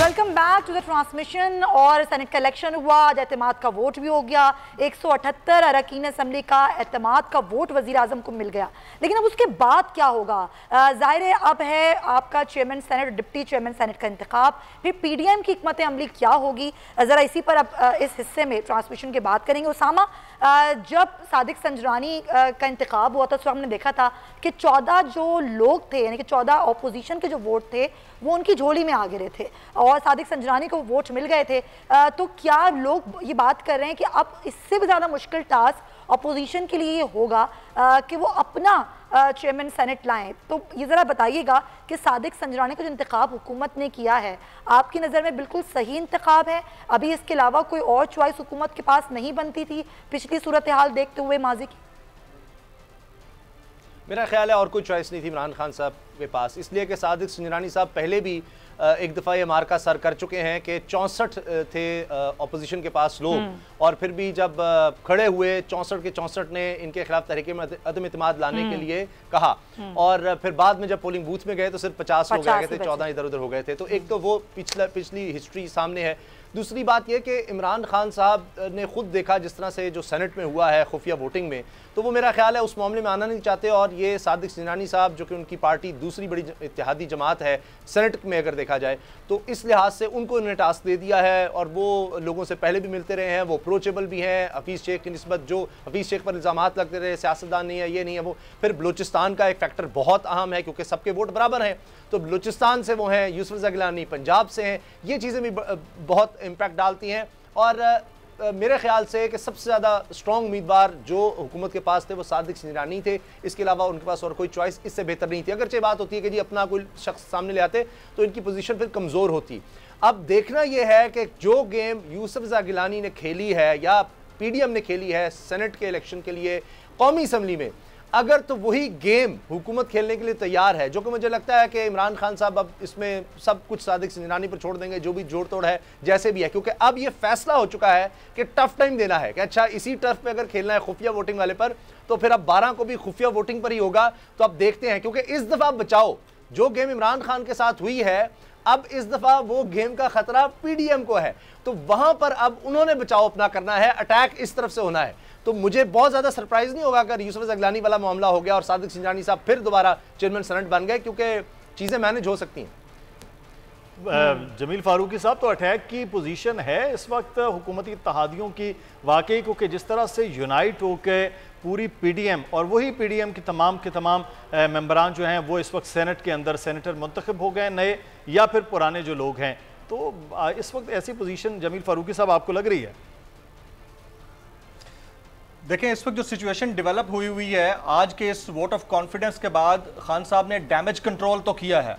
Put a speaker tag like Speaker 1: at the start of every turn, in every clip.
Speaker 1: Welcome back to the transmission. और senate का election हुआ, आज एतमाद का वोट भी हो गया। 178 अरकान असम्बली का एतमाद का वोट वज़ीर आज़म को मिल गया। लेकिन अब उसके बाद क्या होगा? ज़ाहिर है अब है आपका चेयरमैन सेनेट और डिप्टी चेयरमैन सेनेट का इंतखाब, फिर PDM की हिकमत अमली क्या होगी, ज़रा इसी पर अब इस हिस्से में ट्रांसमिशन की बात करेंगे। उसामा, जब सादिक संजरानी का इंतखाब हुआ था तो हमने देखा था कि 14 जो लोग थे, यानी कि 14 अपोजिशन के जो वोट थे वो उनकी झोली में आ गिरे थे और सादिक संजरानी को वोट मिल गए थे। तो क्या लोग ये बात कर रहे हैं कि अब इससे भी ज़्यादा मुश्किल टास्क अपोजिशन के लिए ये होगा कि वो अपना चेयरमैन सेनेट लाएं? तो ये ज़रा बताइएगा कि सादिक संजरानी का जो इंतखाब हुकूमत ने किया है, आपकी नज़र में बिल्कुल सही इंतखाब है? अभी इसके अलावा कोई और चॉइस हुकूमत के पास नहीं बनती थी पिछली सूरत हाल देखते हुए माजी की?
Speaker 2: मेरा ख्याल है और कोई चॉइस नहीं थी इमरान खान साहब के पास, इसलिए कि सादिक संजरानी साहब पहले भी एक दफ़ा ये मार्का सर कर चुके हैं कि 64 थे अपोजिशन के पास लोग, और फिर भी जब खड़े हुए 64 के 64 ने इनके खिलाफ तहरीक में अदम इत्मीनाद लाने के लिए कहा, और फिर बाद में जब पोलिंग बूथ में गए तो सिर्फ 50 लोग आ गए थे, 14 इधर उधर हो गए थे। तो एक तो वो पिछली हिस्ट्री सामने है। दूसरी बात यह कि इमरान खान साहब ने खुद देखा जिस तरह से जो सेनेट में हुआ है खुफिया वोटिंग में, तो वो मेरा ख्याल है उस मामले में आना नहीं चाहते। और ये सादिक संजरानी साहब जो कि उनकी पार्टी दूसरी बड़ी इत्तेहादी जमात है सेनेट में अगर देखा जाए, तो इस लिहाज से उनको इन्होंने टास्क दे दिया है और वो लोगों से पहले भी मिलते रहे हैं, वो अप्रोचेबल भी हैं। हफीज़ शेख की निस्बत जो हफीज़ शेख पर इल्ज़ामात लगते रहे सियासतदान नहीं है, ये नहीं है वो। फिर बलूचिस्तान का एक फैक्टर बहुत अहम है क्योंकि सबके वोट बराबर हैं, तो बलूचिस्तान से वो हैं, यूसुफ रज़ा गिलानी पंजाब से हैं, ये चीज़ें भी बहुत इम्पैक्ट डालती हैं। और मेरे ख्याल से कि सबसे ज़्यादा स्ट्रॉन्ग उम्मीदवार जो हुकूमत के पास थे वो सादिक संजरानी थे, इसके अलावा उनके पास और कोई चॉइस इससे बेहतर नहीं थी। अगरचे बात होती है कि जी अपना कोई शख्स सामने ले आते तो इनकी पोजीशन फिर कमज़ोर होती। अब देखना यह है कि जो गेम यूसुफ रज़ा गिलानी ने खेली है या PDM ने खेली है सेनेट के इलेक्शन के लिए कौमी असम्बली में, अगर तो वही गेम हुकूमत खेलने के लिए तैयार है, जो कि मुझे लगता है कि इमरान खान साहब अब इसमें सब कुछ सादिक संजरानी पर छोड़ देंगे, जो भी जोड़ तोड़ है जैसे भी है, क्योंकि अब ये फैसला हो चुका है कि टफ टाइम देना है कि अच्छा इसी टर्फ पे अगर खेलना है खुफिया वोटिंग वाले पर, तो फिर अब 12 को भी खुफिया वोटिंग पर ही होगा। तो अब देखते हैं, क्योंकि इस दफ़ा बचाओ जो गेम इमरान खान के साथ हुई है, अब इस दफ़ा वो गेम का खतरा PDM को है, तो वहां पर अब उन्होंने बचाव अपना करना है, अटैक इस तरफ से होना है। तो मुझे बहुत ज़्यादा सरप्राइज नहीं होगा अगर यूसुफ रज़ा गिलानी वाला मामला हो गया और सादिक संजरानी साहब फिर दोबारा चेयरमैन सेनेट बन गए, क्योंकि चीज़ें मैनेज हो सकती हैं।
Speaker 3: जमील फारूकी साहब, तो अटैक की पोजीशन है इस वक्त हुकूमती इत्तेहादियों की वाकई, क्योंकि जिस तरह से यूनाइट होकर पूरी PDM और वही PDM की तमाम मेंबरान जो हैं वो इस वक्त सेनेट के अंदर सेनेटर मुंतखब हो गए नए या फिर पुराने जो लोग हैं, तो इस वक्त ऐसी पोजीशन जमील फारूकी साहब आपको लग रही है?
Speaker 4: देखें, इस वक्त जो सिचुएशन डेवलप हुई है आज के इस वोट ऑफ कॉन्फिडेंस के बाद, खान साहब ने डैमेज कंट्रोल तो किया है,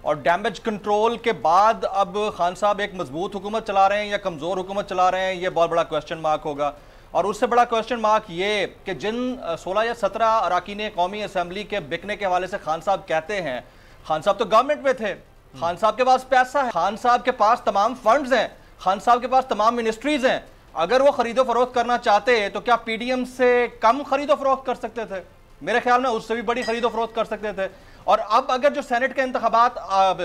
Speaker 4: और डैमेज कंट्रोल के बाद अब खान साहब एक मजबूत हुकूमत चला रहे हैं या कमज़ोर हुकूमत चला रहे हैं, ये बहुत बड़ा क्वेश्चन मार्क होगा। और उससे बड़ा क्वेश्चन मार्क ये कि जिन 16 या 17 अरकान कौमी असम्बली के बिकने के हवाले से खान साहब कहते हैं, खान साहब तो गवर्नमेंट में थे, खान साहब के पास पैसा है, खान साहब के पास तमाम फंड्स हैं, खान साहब के पास तमाम मिनिस्ट्रीज हैं। अगर वो खरीदो फरोख्त करना चाहते तो क्या PDM से कम खरीदो फरोख्त कर सकते थे? मेरे ख्याल में उससे भी बड़ी खरीदो फरोख्त कर सकते थे। और अब अगर जो सेनेट के इंतखाबात,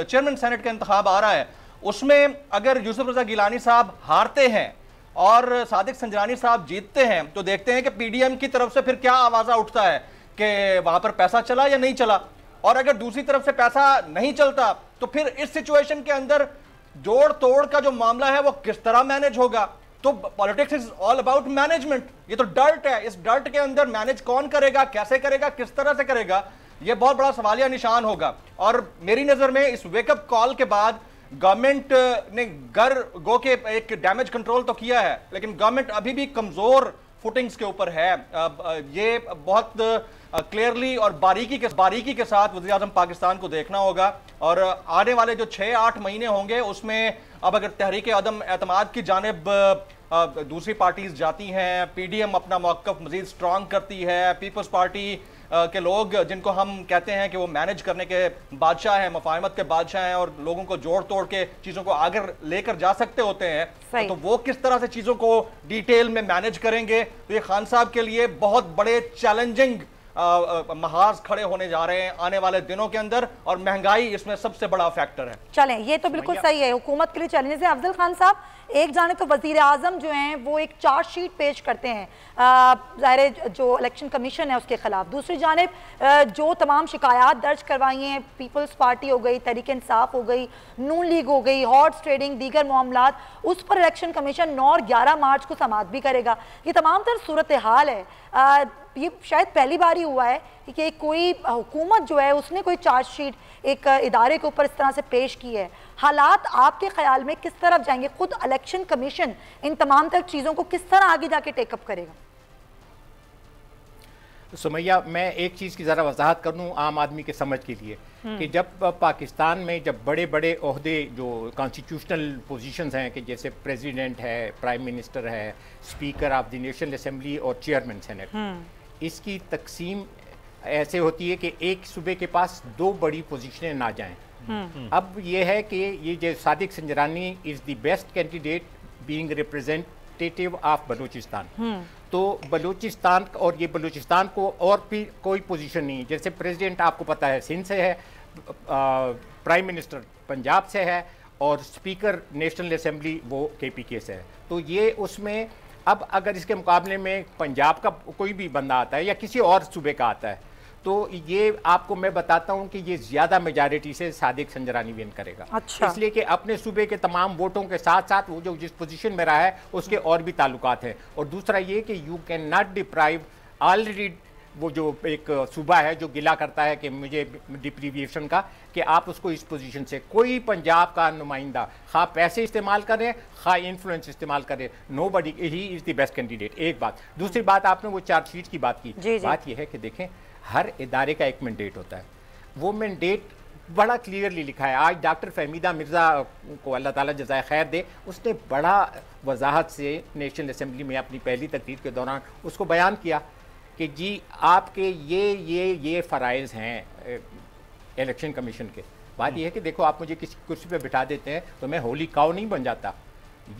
Speaker 4: चेयरमैन सेनेट का इंतखाब आ रहा है, उसमें अगर यूसुफ रज़ा गिलानी साहब हारते हैं और सादिक संजरानी साहब जीतते हैं, तो देखते हैं कि PDM की तरफ से फिर क्या आवाज़ा उठता है कि वहां पर पैसा चला या नहीं चला। और अगर दूसरी तरफ से पैसा नहीं चलता तो फिर इस सिचुएशन के अंदर जोड़ तोड़ का जो मामला है वो किस तरह मैनेज होगा? तो politics is all about management. ये तो डर्ट है, इस डर्ट के अंदर मैनेज कौन करेगा, कैसे करेगा, किस तरह से करेगा, ये बहुत बड़ा सवालिया निशान होगा। और मेरी नजर में इस वेकअप कॉल के बाद गवर्नमेंट ने घर गो के एक डैमेज कंट्रोल तो किया है, लेकिन गवर्नमेंट अभी भी कमजोर फुटिंग्स के ऊपर है। ये बहुत क्लियरली और बारीकी के साथ वज़ीर आज़म पाकिस्तान को देखना होगा। और आने वाले जो 6-8 महीने होंगे उसमें अब अगर तहरीक अदम एतमाद की जानिब दूसरी पार्टीज जाती हैं, PDM अपना मौक़िफ़ मज़ीद स्ट्रॉन्ग करती है, पीपल्स पार्टी के लोग जिनको हम कहते हैं कि वो मैनेज करने के बादशाह हैं, मुफाहमत के बादशाह हैं और लोगों को जोड़ तोड़ के चीज़ों को आगे लेकर जा सकते होते हैं, तो वो किस तरह से चीज़ों को डिटेल में मैनेज करेंगे, तो ये खान साहब के लिए बहुत बड़े चैलेंजिंग महाज खड़े होने जा रहे हैं आने वाले दिनों के अंदर, और महंगाई इसमें सबसे बड़ा फैक्टर है।
Speaker 1: चलें, ये तो बिल्कुल सही है, हुकूमत के लिए चैलेंज है। अफजल खान साहब, एक जाने तो वजीर आजम जो हैं वो एक चार्जशीट पेश करते हैं ज़ाहिर जो इलेक्शन कमीशन है उसके खिलाफ, दूसरी जानिब जो तमाम शिकायत दर्ज करवाई हैं, पीपल्स पार्टी हो गई, तहरीक इंसाफ हो गई, नून लीग हो गई, हॉर्स ट्रेडिंग, दीगर मामलात, उस पर इलेक्शन कमीशन 9 और 11 मार्च को समाअत भी करेगा। ये तमाम तर सूरत हाल है। ये शायद पहली बार ही हुआ है कि कोई हुकूमत जो है उसने कोई चार्जशीट एक इदारे के ऊपर इस तरह से पेश की है। हालात आपके ख्याल में किस तरफ जाएंगे? खुद इलेक्शन कमीशन इन तमाम तर चीज़ों को किस तरह आगे जाके टेकअप करेगा?
Speaker 5: सुमैया, मैं एक चीज़ की ज़रा वजाहत कर दूँ आम आदमी के समझ के लिए कि जब पाकिस्तान में जब बड़े बड़े ओहदे जो कॉन्स्टिट्यूशनल पोजीशंस हैं कि जैसे प्रेसिडेंट है, प्राइम मिनिस्टर है, speaker of the national assembly और चेयरमैन सेनेट, इसकी तकसीम ऐसे होती है कि एक सूबे के पास 2 बड़ी पोजीशनें ना जाएं। अब ये है कि ये जो Sadiq Sanjrani is the best candidate being representative of Balochistan, तो बलूचिस्तान और ये बलूचिस्तान को और भी कोई पोजीशन नहीं, जैसे प्रेसिडेंट आपको पता है सिंध से है, प्राइम मिनिस्टर पंजाब से है और स्पीकर नेशनल असेंबली वो KPK से है। तो ये उसमें अब अगर इसके मुकाबले में पंजाब का कोई भी बंदा आता है या किसी और सूबे का आता है, तो ये आपको मैं बताता हूं कि ये ज्यादा मेजॉरिटी से सादिक संजरानी विन करेगा।
Speaker 1: अच्छा।
Speaker 5: इसलिए कि अपने सूबे के तमाम वोटों के साथ साथ वो जो जिस पोजीशन में रहा है उसके और भी ताल्लुकात हैं। और दूसरा ये कि you can not deprive already वो जो एक सूबा है जो गिला करता है कि मुझे डिप्रीविएशन का, कि आप उसको इस पोजीशन से कोई पंजाब का नुमाइंदा खा पैसे इस्तेमाल करें खा इन्फ्लुएंस इस्तेमाल करें, nobody he is the best candidate. एक बात। दूसरी बात, आपने वो चार्जशीट की बात की। बात यह है कि देखें हर इदारे का एक मैंडेट होता है, वो मैंडेट बड़ा क्लियरली लिखा है। आज डॉक्टर फहमीदा मिर्ज़ा को अल्लाह ताला जज़ाए खैर दे, उसने बड़ा वजाहत से नेशनल असेंबली में अपनी पहली तकरीर के दौरान उसको बयान किया कि जी आपके ये फ़राइज़ हैं इलेक्शन कमीशन के। बात यह है कि देखो आप मुझे किसी कुर्सी पे बिठा देते हैं तो मैं होली काऊ नहीं बन जाता,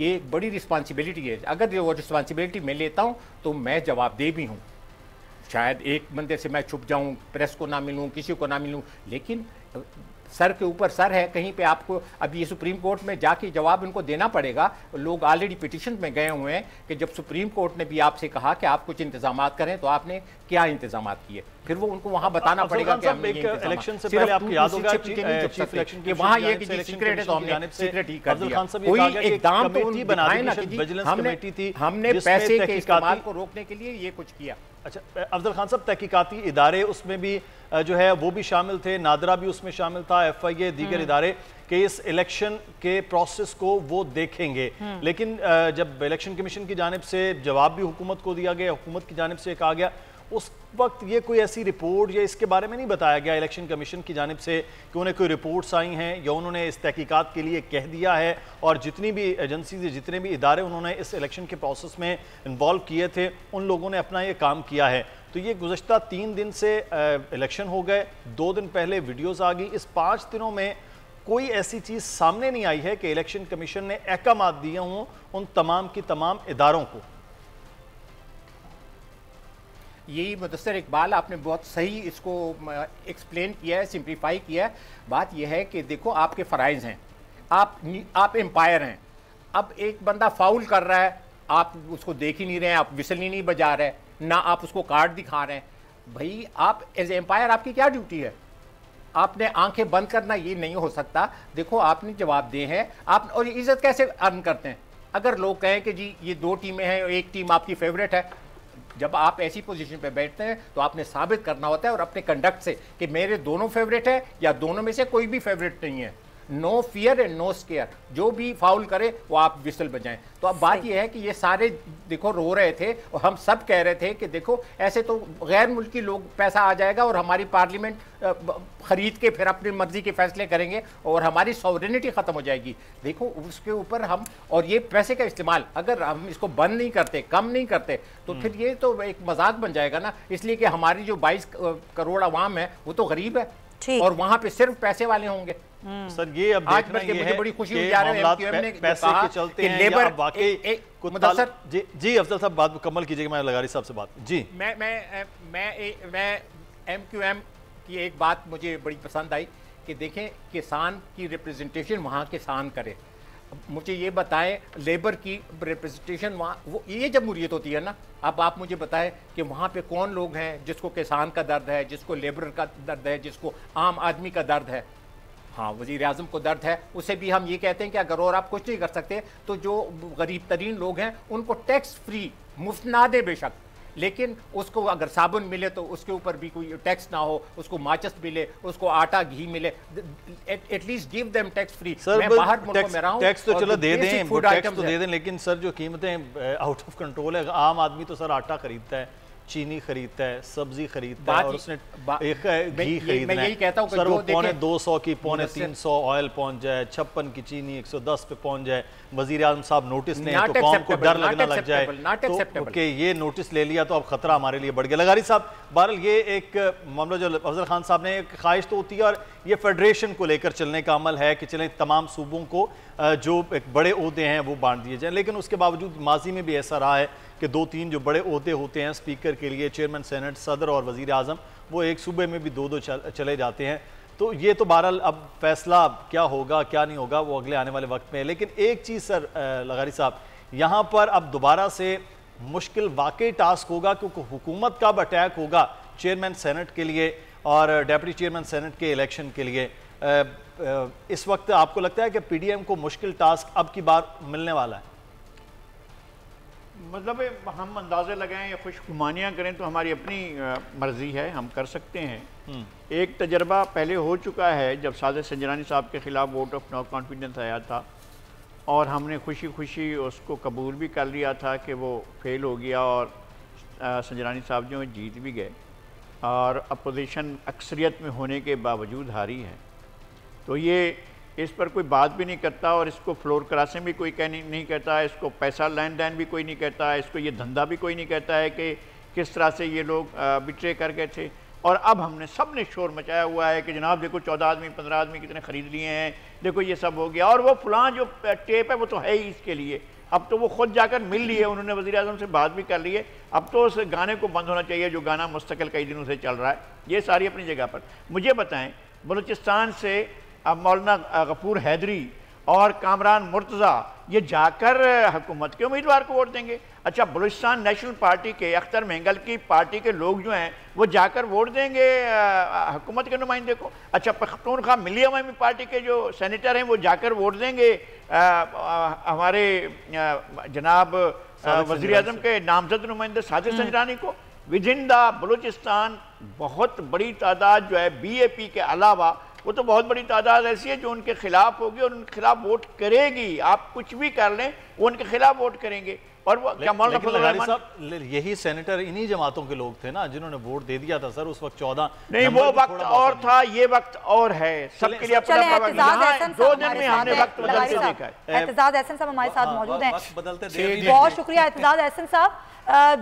Speaker 5: ये बड़ी रिस्पॉन्सिबिलिटी है। अगर वो रिस्पॉन्सिबिलिटी मैं लेता हूँ तो मैं जवाबदेह भी हूँ। शायद एक बंदे से मैं छुप जाऊं, प्रेस को ना मिलूं, किसी को ना मिलूं, लेकिन सर के ऊपर सर है, कहीं पे आपको अब ये सुप्रीम कोर्ट में जाके जवाब इनको देना पड़ेगा। लोग ऑलरेडी पिटिशन में गए हुए हैं कि जब सुप्रीम कोर्ट ने भी आपसे कहा कि आप कुछ इंतजाम करें तो आपने क्या इंतजाम किए, फिर वो उनको वहां बताना पड़ेगा कि हमने ये
Speaker 3: इलेक्शन से पहले आपको याद होगा
Speaker 5: चीफ इलेक्शन के वहां ये कि सीक्रेट है तो हमने सीक्रेट ही कर दिया। कोई एकदम तो दिखाए ना कि हमने पैसे के इस्तेमाल को रोकने के लिए ये कुछ किया।
Speaker 3: अच्छा अफजल खान साहब, तहकीकाती इदारे उसमें भी जो है वो भी शामिल थे, नादरा भी उसमें शामिल था, FIA दीगर इदारे कि इस इलेक्शन के प्रोसेस को वो देखेंगे। लेकिन जब इलेक्शन कमीशन की जानिब से जवाब भी हुकूमत को दिया गया, हुकूमत की जानिब से कहा गया, उस वक्त ये कोई ऐसी रिपोर्ट या इसके बारे में नहीं बताया गया इलेक्शन कमीशन की जानिब से कि उन्हें कोई रिपोर्ट्स आई हैं या उन्होंने इस तहकीकात के लिए कह दिया है। और जितनी भी एजेंसीज, जितने भी इदारे उन्होंने इस इलेक्शन के प्रोसेस में इन्वॉल्व किए थे, उन लोगों ने अपना ये काम किया है। तो ये गुज़श्ता 3 दिन से इलेक्शन हो गए, 2 दिन पहले वीडियोज़ आ गई, इस 5 दिनों में कोई ऐसी चीज़ सामने नहीं आई है कि इलेक्शन कमीशन ने अहकामात दिए हों उन तमाम की तमाम इदारों को।
Speaker 5: यही मुदस्सर इकबाल, आपने बहुत सही इसको एक्सप्लेन किया है, सिंप्लीफाई किया है। बात यह है कि देखो आपके फ़राइज़ हैं, आप एम्पायर हैं। अब एक बंदा फाउल कर रहा है, आप उसको देख ही नहीं रहे हैं, आप विसल ही नहीं बजा रहे, ना आप उसको कार्ड दिखा रहे हैं। भाई आप एज एम्पायर आपकी क्या ड्यूटी है? आपने आंखें बंद करना ये नहीं हो सकता। देखो आपने जवाब दिए हैं, आप और इज्जत कैसे अर्न करते हैं? अगर लोग कहें कि जी ये 2 टीमें हैं, एक टीम आपकी फेवरेट है, जब आप ऐसी पोजीशन पे बैठते हैं तो आपने साबित करना होता है और अपने कंडक्ट से कि मेरे दोनों फेवरेट है या दोनों में से कोई भी फेवरेट नहीं है। No fear and no scare, जो भी फाउल करे वो आप विसल बजाएं। तो अब बात यह है कि ये सारे देखो रो रहे थे और हम सब कह रहे थे कि देखो ऐसे तो गैर मुल्की लोग पैसा आ जाएगा और हमारी पार्लियामेंट खरीद के फिर अपनी मर्जी के फैसले करेंगे और हमारी सॉवरेनिटी ख़त्म हो जाएगी। देखो उसके ऊपर हम, और ये पैसे का इस्तेमाल अगर हम इसको बंद नहीं करते, कम नहीं करते, तो फिर ये तो एक मजाक बन जाएगा ना। इसलिए कि हमारी जो 22 करोड़ आवाम है वो तो गरीब है और वहाँ पे सिर्फ पैसे वाले होंगे।
Speaker 3: सर ये अब
Speaker 5: आज
Speaker 3: देखना
Speaker 5: बल्कि
Speaker 3: ये
Speaker 5: मुझे
Speaker 3: है
Speaker 5: बड़ी खुशी
Speaker 3: कि
Speaker 5: हुई जा रही है
Speaker 3: मामलात
Speaker 5: MQM ने
Speaker 3: पैसे
Speaker 5: कहा
Speaker 3: के चलते
Speaker 5: कि
Speaker 3: हैं
Speaker 5: लेबर
Speaker 3: या वाकई
Speaker 5: मुदस्सर
Speaker 3: जी अफजल साहब बात मुकम्मल कीजिएगा, मैं लगारी साहब से बात जी।
Speaker 5: मैं MQM की एक बात मुझे बड़ी पसंद आई कि देखें किसान की रिप्रेजेंटेशन वहाँ किसान करे। मुझे ये बताएं लेबर की रिप्रेजेंटेशन वहाँ वो ये जमहूरियत होती है ना। अब आप मुझे बताएं कि वहाँ पे कौन लोग हैं जिसको किसान का दर्द है, जिसको लेबर का दर्द है, जिसको आम आदमी का दर्द है। हाँ, वज़ीर आज़म को दर्द है, उसे भी हम ये कहते हैं कि अगर और आप कुछ नहीं कर सकते तो जो गरीब तरीन लोग हैं उनको टैक्स फ्री मुफ्त ना दे बेशक, लेकिन उसको अगर साबुन मिले तो उसके ऊपर भी कोई टैक्स ना हो, उसको माचिस मिले, उसको आटा घी मिले, at least give them tax free. मैं बाहर मुल्कों में रहा हूं,
Speaker 3: टैक्स तो चलो दे दें, टैक्स तो दे दें, लेकिन सर जो कीमतें आउट ऑफ कंट्रोल है। आम आदमी तो सर आटा खरीदता है, चीनी खरीदता है, सब्जी खरीदता है और उसने एक घी खरीदना है।
Speaker 5: मैं यही कहता हूँ
Speaker 3: सर वो पौने 200 की पौने 300 ऑयल पहुंच जाए, 56 की चीनी 110 पे पहुंच जाए, वजीर आजम साहब नोटिस लें तो कौम को डर लगना लग जाए तो कि ये नोटिस ले लिया तो अब खतरा हमारे लिए बढ़ गया। लगारी साहब बहरहाल ये एक मामला जो अफजल खान साहब ने एक ख्वाहिश तो होती है और ये फेडरेशन को लेकर चलने का अमल है कि चलें तमाम सूबों को जो एक बड़े ओहदे हैं वो बांट दिए जाएं, लेकिन उसके बावजूद माजी में भी ऐसा रहा है कि 2-3 जो बड़े ओहदे होते हैं स्पीकर के लिए, चेयरमैन सेनेट, सदर और वजीर आजम, वो एक सूबे में भी 2-2 चले जाते हैं। तो ये तो बहरहाल अब फैसला क्या होगा क्या नहीं होगा वो अगले आने वाले वक्त में है। लेकिन एक चीज़ सर लगारी साहब, यहाँ पर अब दोबारा से मुश्किल वाकई टास्क होगा क्योंकि हुकूमत का अब अटैक होगा चेयरमैन सेनेट के लिए और डेप्यूटी चेयरमैन सेनेट के इलेक्शन के लिए। इस वक्त आपको लगता है कि PDM को मुश्किल टास्क अब की बार मिलने वाला है?
Speaker 6: मतलब हम अंदाजे लगाएं या खुशगुमानियाँ करें तो हमारी अपनी मर्जी है, हम कर सकते हैं। एक तजर्बा पहले हो चुका है जब साजिद संजरानी साहब के ख़िलाफ़ वोट ऑफ नो कॉन्फिडेंस आया था और हमने खुशी खुशी उसको कबूल भी कर लिया था कि वो फेल हो गया और संजरानी साहब जो जीत भी गए और अपोजिशन अक्सरियत में होने के बावजूद हारी है। तो ये इस पर कोई बात भी नहीं करता और इसको फ्लोर क्रॉसिंग भी कोई नहीं कहता, इसको पैसा लेन देन भी कोई नहीं कहता, इसको ये धंधा भी कोई नहीं कहता है कि किस तरह से ये लोग बिट्रे कर गए थे। और अब हमने सब ने शोर मचाया हुआ है कि जनाब देखो 14 आदमी 15 आदमी कितने ख़रीद लिए हैं, देखो ये सब हो गया। और वो फलां जो टेप है वो तो है ही इसके लिए, अब तो वो खुद जाकर मिल लिए, उन्होंने वज़ीर आज़म से बात भी कर ली है। अब तो उस गाने को बंद होना चाहिए जो गाना मुस्तकिल कई दिनों से चल रहा है। ये सारी अपनी जगह पर। मुझे बताएं बलूचिस्तान से अब मौलाना गफूर हैदरी और कामरान मुर्तज़ा ये जाकर हुकूमत के उम्मीदवार को वोट देंगे। अच्छा, बलूचिस्तान नेशनल पार्टी के अख्तर मेंगल की पार्टी के लोग जो हैं वो जाकर वोट देंगे हुकूमत के नुमाइंदे को। अच्छा, पख्तूनख्वा मिली अवामी पार्टी के जो सेनेटर हैं वो जाकर वोट देंगे हमारे जनाब वज़ीर आज़म के नामजद नुमाइंदे साजिद संजरानी को। विद इन द बलूचिस्तान बहुत बड़ी तादाद जो है BAP के अलावा वो तो बहुत बड़ी तादाद ऐसी है जो उनके खिलाफ होगी और उनके खिलाफ वोट करेगी। आप कुछ भी कर लें वो उनके खिलाफ वोट करेंगे। और वो क्या
Speaker 3: मौलाना यही सेनेटर इन्हीं जमातों के लोग थे ना जिन्होंने वोट दे दिया था सर उस वक्त 14
Speaker 6: नहीं, वो वक्त और था, ये वक्त और है, सबके लिए अपना 2 दिन में हमने वक्त बदलते देखा है।
Speaker 1: एतजाज एहसन साहब हमारे साथ मौजूद हैं। बहुत शुक्रिया एतजाज एहसन साहब।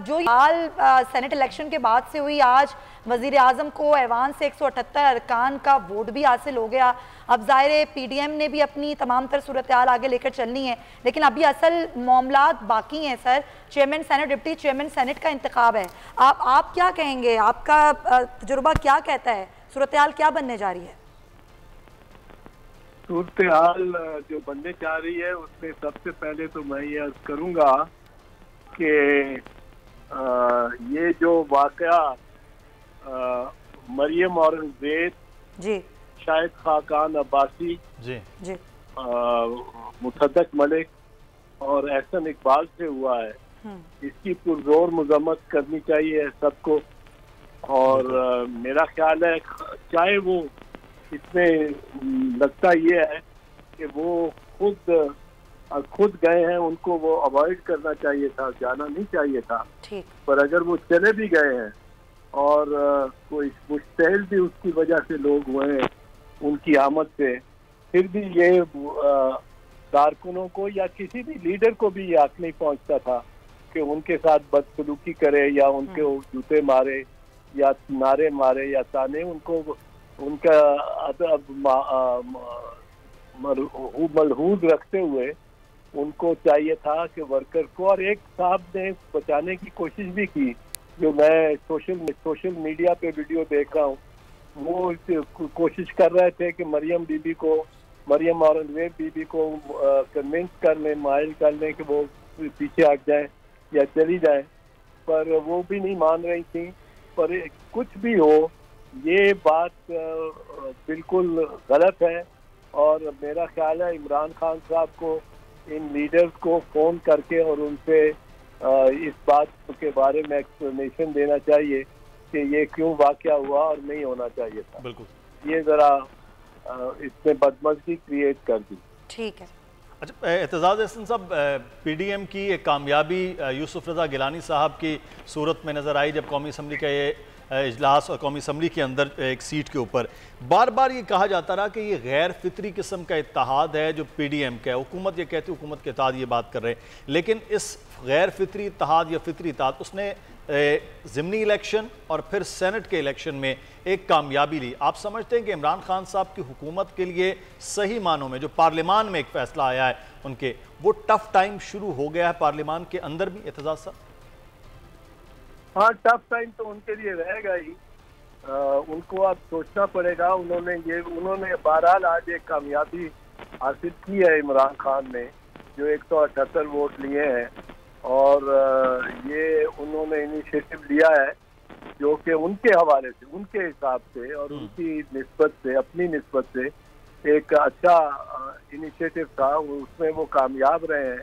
Speaker 1: जो हाल सेनेट इलेक्शन के बाद से हुई, आज वजीर आजम को ऐवान से 178 अरकान का वोट भी हासिल हो गया। अब ज़ाहिर PDM ने भी अपनी तमाम तर सूरत हाल आगे लेकर चलनी है, लेकिन अभी असल मामलात बाकी हैं sir. Chairman senate, deputy chairman senate का इंतखाब है। आप क्या कहेंगे, आपका तजुर्बा क्या कहता है, सूरत हाल क्या बनने जा रही है?
Speaker 7: सूरत हाल जो बनने जा रही है उसमें सबसे पहले तो मैं ये अर्ज करूँगा कि ये जो वाक़या मरियम औरंगज़ेब
Speaker 1: जी,
Speaker 7: शाहिद खाकान अब्बासी
Speaker 3: जी
Speaker 1: जी,
Speaker 7: मुसद्दक मलिक और एहसन इकबाल से हुआ है, इसकी पुरजोर मजम्मत करनी चाहिए सबको। और मेरा ख्याल है चाहे वो इसमें लगता ये है कि वो खुद गए हैं, उनको वो अवॉइड करना चाहिए था, जाना नहीं चाहिए था। पर अगर वो चले भी गए हैं और कोई मुश्तैल भी उसकी वजह से लोग हुए हैं उनकी आमद से, फिर भी ये कारकुनों को या किसी भी लीडर को भी ये हक नहीं पहुंचता था कि उनके साथ बदसलूकी करे या उनके जूते मारे या नारे मारे या ताने उनको उनका मलहूज रखते हुए उनको चाहिए था कि वर्कर को, और एक साहब ने बचाने की कोशिश भी की, जो मैं सोशल मीडिया पे वीडियो देख रहा हूँ, वो कोशिश कर रहे थे कि मरियम औरंगजेब बीबी को कन्विंस कर लें, माइल कर लें कि वो पीछे हट जाए या चली जाए, पर वो भी नहीं मान रही थी। पर कुछ भी हो, ये बात बिल्कुल गलत है, और मेरा ख्याल है इमरान खान साहब को इन लीडर्स को फ़ोन करके और उनसे इस बात के बारे में एक्सप्लेनेशन देना चाहिए कि ये क्यों वाक़या हुआ और नहीं होना चाहिए था।
Speaker 3: बिल्कुल,
Speaker 7: ये ज़रा इसमें बदमज़गी क्रिएट कर दी।
Speaker 1: ठीक है।
Speaker 3: अच्छा, एतजाज़ एहसन साहब, पीडीएम की एक कामयाबी यूसुफ रज़ा गिलानी साहब की सूरत में नज़र आई जब कौमी असम्बली का ये इजलास और कौमी असम्बली के अंदर एक सीट के ऊपर बार बार ये कहा जाता रहा कि ये गैर फितरी किस्म का इत्तेहाद है जो पीडीएम का है। हुकूमत ये कहती है, हुकूमत के इत्तेहाद ये बात कर रहे हैं, लेकिन इस गैर फितरी इत्तेहाद या फितरी इत्तेहाद उसने ज़िमनी इलेक्शन और फिर सेनेट के इलेक्शन में एक कामयाबी ली। आप समझते हैं कि इमरान खान साहब की हुकूमत के लिए सही मानों में जो पार्लियामान में एक फैसला आया है उनके, वो टफ टाइम शुरू हो गया है पार्लियामान के अंदर भी? एतजाज साहब,
Speaker 7: हाँ, टफ टाइम तो उनके लिए रहेगा ही। उनको अब सोचना पड़ेगा। उन्होंने बहरहाल आज एक कामयाबी हासिल की है इमरान खान ने, जो 178 वोट लिए हैं, और ये उन्होंने इनिशिएटिव लिया है जो कि उनके हवाले से, उनके हिसाब से और उनकी निस्बत से, अपनी निस्बत से एक अच्छा इनिशिएटिव था। उसमें वो कामयाब रहे हैं।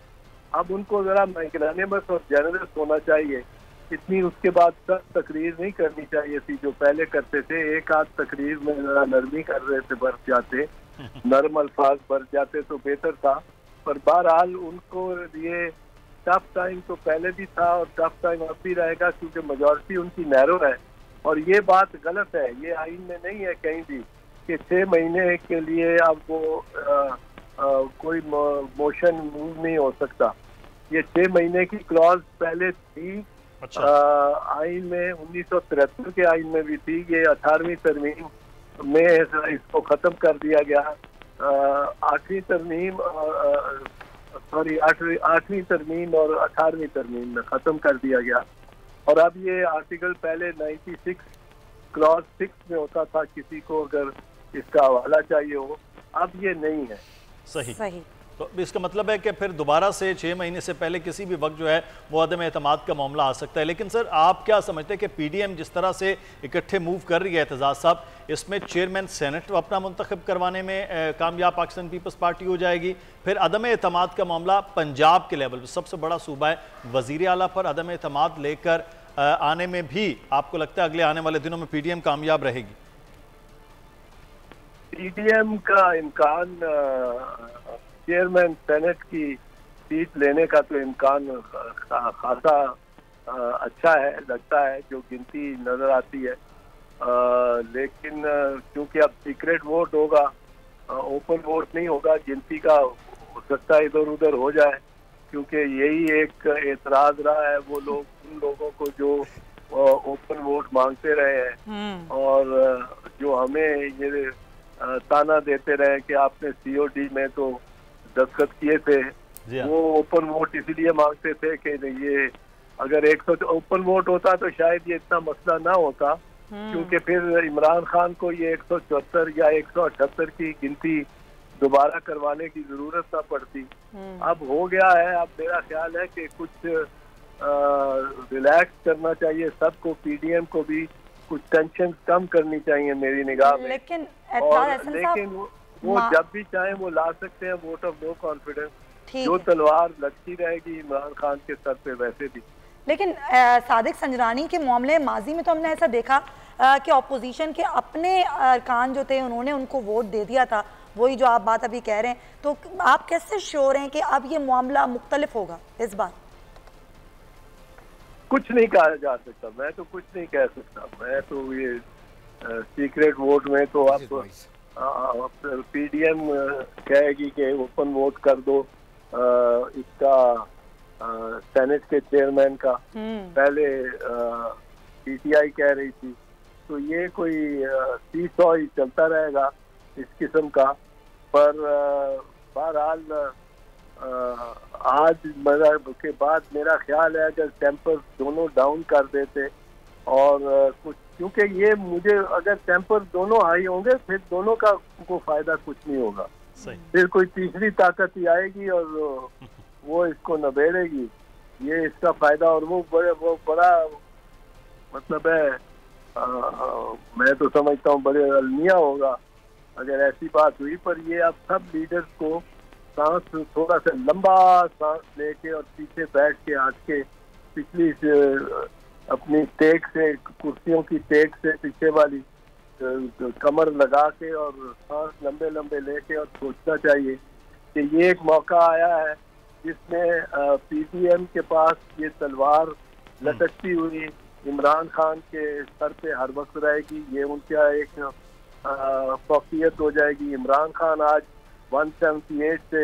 Speaker 7: अब उनको ज़रा मैग्नानिमस और जेनरस होना चाहिए। इतनी उसके बाद तकरीर नहीं करनी चाहिए थी जो पहले करते थे। एक आध तकरीर में ज़रा नरमी कर रहे थे, बरत जाते, नरम अल्फाज बरत जाते तो बेहतर था। पर बहरहाल उनको ये टफ टाइम तो पहले भी था और टफ टाइम अब भी रहेगा, क्योंकि मेजॉरिटी उनकी नैरो है। और ये बात गलत है, ये आइन में नहीं है कहीं भी कि 6 महीने के लिए अब वो कोई मोशन मूव नहीं हो सकता। ये 6 महीने की क्लॉज पहले थी।
Speaker 3: अच्छा।
Speaker 7: आइन में 1973 के आइन में भी थी। ये 18वीं तरमीम में इसको खत्म कर दिया गया। 8वीं तरमीम सॉरी 8वीं तरमीम और 18वीं तरमीम में खत्म कर दिया गया। और अब ये आर्टिकल पहले 96 क्लॉज 6 में होता था, किसी को अगर इसका हवाला चाहिए हो, अब ये नहीं है।
Speaker 3: सही। तो इसका मतलब है कि फिर दोबारा से 6 महीने से पहले किसी भी वक्त जो है वो अदम एतमाद का मामला आ सकता है। लेकिन सर, आप क्या समझते हैं कि पीडीएम जिस तरह से इकट्ठे मूव कर रही है, एतजाज साहब, इसमें चेयरमैन सेनेट अपना मुंतखब करवाने में कामयाब पाकिस्तान पीपल्स पार्टी हो जाएगी? फिर अदम एतमाद का मामला पंजाब के लेवल पर, सबसे बड़ा सूबा है, वजीर आला पर अदम एतमाद लेकर आने में भी आपको लगता है अगले आने वाले दिनों में पीडीएम कामयाब रहेगी?
Speaker 7: पीडीएम का इम्कान, चेयरमैन सेनेट की सीट लेने का तो इम्कान खासा अच्छा है, लगता है, जो गिनती नजर आती है। लेकिन क्योंकि अब सीक्रेट वोट होगा, ओपन वोट नहीं होगा, गिनती का हो सकता है इधर उधर हो जाए, क्योंकि यही एक एतराज रहा है वो लोग, उन लोगों को जो ओपन वोट मांगते रहे हैं और जो हमें ये ताना देते रहे कि आपने सीओडी में तो दस्तखत किए थे। वो ओपन वोट इसलिए मांगते थे कि ये अगर 100 ओपन वोट होता तो शायद ये इतना मसला ना होता, क्योंकि फिर इमरान खान को ये 174 या 178 की गिनती दोबारा करवाने की जरूरत ना पड़ती। अब हो गया है। अब मेरा ख्याल है कि कुछ रिलैक्स करना चाहिए सबको, पीडीएम को भी कुछ टेंशन कम करनी चाहिए मेरी निगाह में।
Speaker 1: लेकिन
Speaker 7: वो जब भी चाहे वो ला सकते हैं वोट ऑफ नो कॉन्फिडेंस। जो तलवार लटकी रहेगी इमरान खान के सर पे वैसे भी।
Speaker 1: लेकिन सादिक संजरानी के मामले माजी में तो हमने ऐसा देखा कि ऑपोजिशन के अपने अरकान जो थे उन्होंने उनको वोट दे दिया था, वही जो आप बात अभी कह रहे हैं। तो आप कैसे श्योर हैं कि अब ये मामला मुख्तलिफ होगा इस बार?
Speaker 7: कुछ नहीं कहा जा सकता, मैं तो कुछ नहीं कह सकता। मैं तो ये सीक्रेट वोट में तो आप पीडीएम कहेगी कि ओपन वोट कर दो इसका सेनेट के चेयरमैन का। पहले पीटीआई कह रही थी, तो ये कोई 300 ही चलता रहेगा इस किस्म का। पर बहरहाल आज के बाद मेरा ख्याल है अगर टेम्पर दोनों डाउन कर देते और कुछ, क्योंकि ये मुझे अगर टेम्पर दोनों हाई होंगे फिर दोनों का को फायदा कुछ नहीं होगा, फिर कोई तीसरी ताकत ही आएगी और वो इसको नबेड़ेगी, ये इसका फायदा। और वो बड़ा मतलब है मैं तो समझता हूँ बड़े अलमिया होगा अगर ऐसी बात हुई। पर ये अब सब लीडर्स को सांस थोड़ा सा लंबा सांस लेके और पीछे बैठ के आज के पिछली अपनी टेक से, कुर्सियों की टेक से पीछे वाली कमर लगा के और सांस लंबे लंबे लेके और सोचना चाहिए कि ये एक मौका आया है जिसमें पीटीएम के पास ये तलवार लटकती हुई इमरान खान के सर पे हर वक्त रहेगी। ये उनका एक फौकियत हो जाएगी। इमरान खान आज 178 से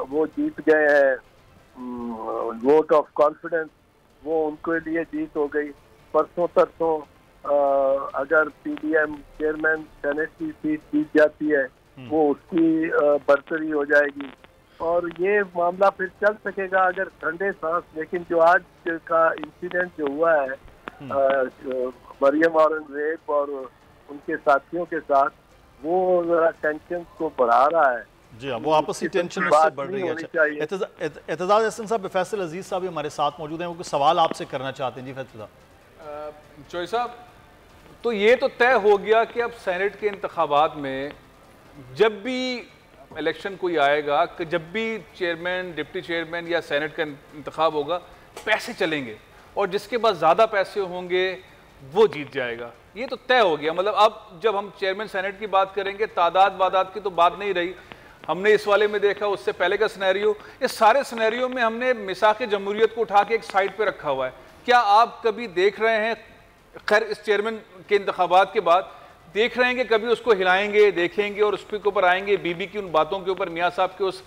Speaker 7: वो जीत गए हैं वोट ऑफ कॉन्फिडेंस, वो उनके लिए जीत हो गई। परसों तरसों अगर पीडीएम चेयरमैन सेनेट की सीट जीत जाती है वो उसकी बरतरी हो जाएगी और ये मामला फिर चल सकेगा अगर ठंडे सांस। लेकिन जो आज का इंसिडेंट जो हुआ है मरियम औरंगजेब और उनके साथियों के साथ, वो जरा टेंशन को बढ़ा रहा है।
Speaker 3: जी हाँ, वो आपसी टेंशन उससे बढ़ रही है। एतजाज एहसन साहब, फैसल अजीज साहब हमारे साथ मौजूद हैं, वो कुछ सवाल आपसे करना चाहते हैं। जी फैसल साहब।
Speaker 8: चोई साहब, तो ये तो तय हो गया कि अब सेनेट के इंतखाबात में जब भी इलेक्शन कोई आएगा कि जब भी चेयरमैन, डिप्टी चेयरमैन या सेनेट का इंतखाब होगा पैसे चलेंगे और जिसके पास ज़्यादा पैसे होंगे वो जीत जाएगा। ये तो तय हो गया। मतलब अब जब हम चेयरमैन सेनेट की बात करेंगे तादाद वादाद की तो बात नहीं रही। हमने इस वाले में देखा, उससे पहले का सिनेरियो, इस सारे सिनेरियो में हमने मिसाक जमहूरियत को उठा के एक साइड पे रखा हुआ है। क्या आप कभी देख रहे हैं, खैर इस चेयरमैन के इंतखाबात के बाद देख रहे हैं कि कभी उसको हिलाएंगे, देखेंगे और उस के ऊपर आएंगे, बीबी की उन बातों के ऊपर, मियाँ साहब के उस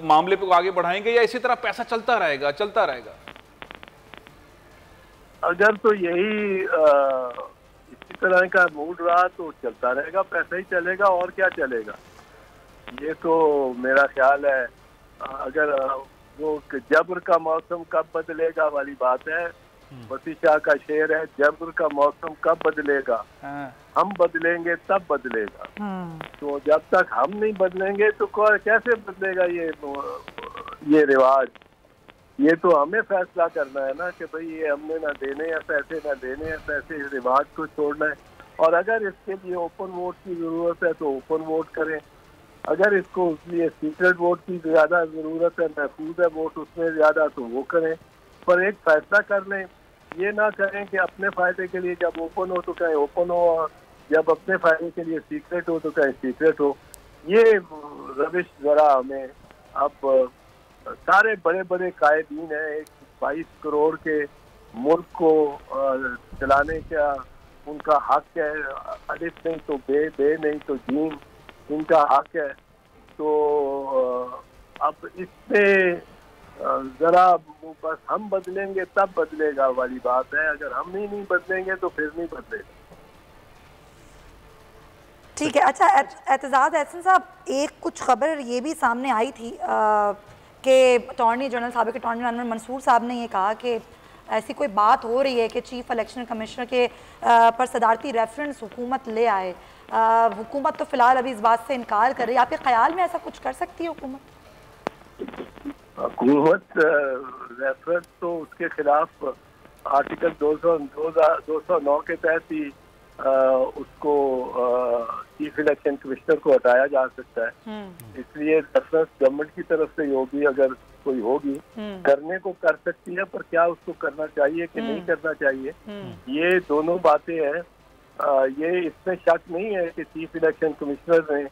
Speaker 8: मामले पे आगे बढ़ाएंगे, या इसी तरह पैसा चलता रहेगा चलता रहेगा?
Speaker 7: अगर तो यही इसी तरह का मूड रहा तो चलता रहेगा, पैसा ही चलेगा और क्या चलेगा। ये तो मेरा ख्याल है। अगर वो जबर का मौसम कब बदलेगा वाली बात है, वसी शाह का शेर है, जबर का मौसम कब बदलेगा, हम बदलेंगे तब बदलेगा। तो जब तक हम नहीं बदलेंगे तो कैसे बदलेगा ये रिवाज। ये तो हमें फैसला करना है ना कि भाई ये हमने ना देने हैं पैसे, ना देने हैं पैसे, इस रिवाज को छोड़ना है। और अगर इसके लिए ओपन वोट की जरूरत है तो ओपन वोट करें, अगर इसको उसलिए सीक्रेट वोट की ज्यादा जरूरत है, महफूज है वोट उसमें ज्यादा, तो वो करें। पर एक फैसला कर लें, ये ना करें कि अपने फायदे के लिए जब ओपन हो तो कहें ओपन हो और जब अपने फायदे के लिए सीक्रेट हो तो कहें सीक्रेट हो। ये रविश जरा हमें, अब सारे बड़े बड़े कायदीन हैं, एक 22 करोड़ के मुल्क को चलाने का उनका हक है, अलिफ नहीं तो बे, बे नहीं तो जीन, इनका हक है। तो अब इसमें जरा बस हम बदलेंगे तब बदलेगा वाली बात है, अगर हम ही नहीं बदलेंगे तो फिर नहीं बदलेगा।
Speaker 1: ठीक है। अच्छा एतजाज एहसन साहब, एक कुछ खबर ये भी सामने आई थी कि अटॉर्नी जनरल, साबिक अटॉर्नी जनरल मंसूर साहब ने ये कहा कि ऐसी कोई बात हो रही है कि चीफ इलेक्शन कमिश्नर के पर सदारती रेफरेंस हुकूमत ले आए। हुकूमत तो फिलहाल अभी इस बात से इनकार कर रही है। आपके ख्याल में ऐसा कुछ कर सकती है हुकूमत?
Speaker 7: हुकूमत रेफरेंस तो उसके खिलाफ आर्टिकल 209 के तहत ही उसको चीफ इलेक्शन कमिश्नर को हटाया जा सकता है। इसलिए रेफरेंस गवर्नमेंट की तरफ से होगी, अगर कोई होगी करने को कर सकती है, पर क्या उसको करना चाहिए कि नहीं करना चाहिए, ये दोनों बातें हैं। ये इसमें शक नहीं है कि चीफ इलेक्शन कमिश्नर ने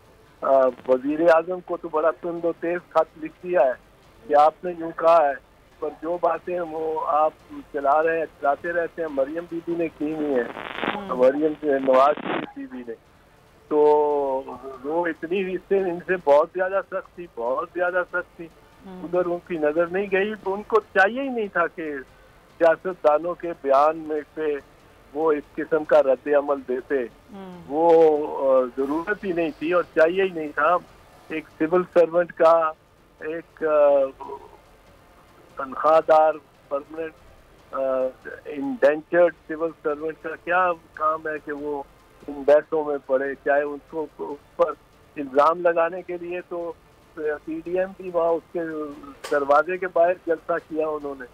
Speaker 7: वजीर आजम को तो बड़ा तुंद और तेज खत लिख दिया है कि आपने यूँ कहा है, पर जो बातें वो आप चलाते रहते हैं। मरियम बीबी ने की नहीं है, मरियम नवाज बीबी ने, तो वो इतनी इनसे बहुत ज्यादा सख्त थी, उधर उनकी नजर नहीं गई। तो उनको चाहिए ही नहीं था कि सियासतदानों के बयान में पे वो इस किस्म का रद्द अमल देते, वो जरूरत ही नहीं थी और चाहिए ही नहीं था। एक सिविल सर्वेंट का, एक तनख्वाहदार परमानेंट इंडेंचर्ड सिविल सर्वेंट का क्या काम है कि वो इन बहसों में पड़े, चाहे उनको ऊपर इल्जाम लगाने के लिए तो पीडीएम भी वहाँ उसके दरवाजे के बाहर जलसा किया उन्होंने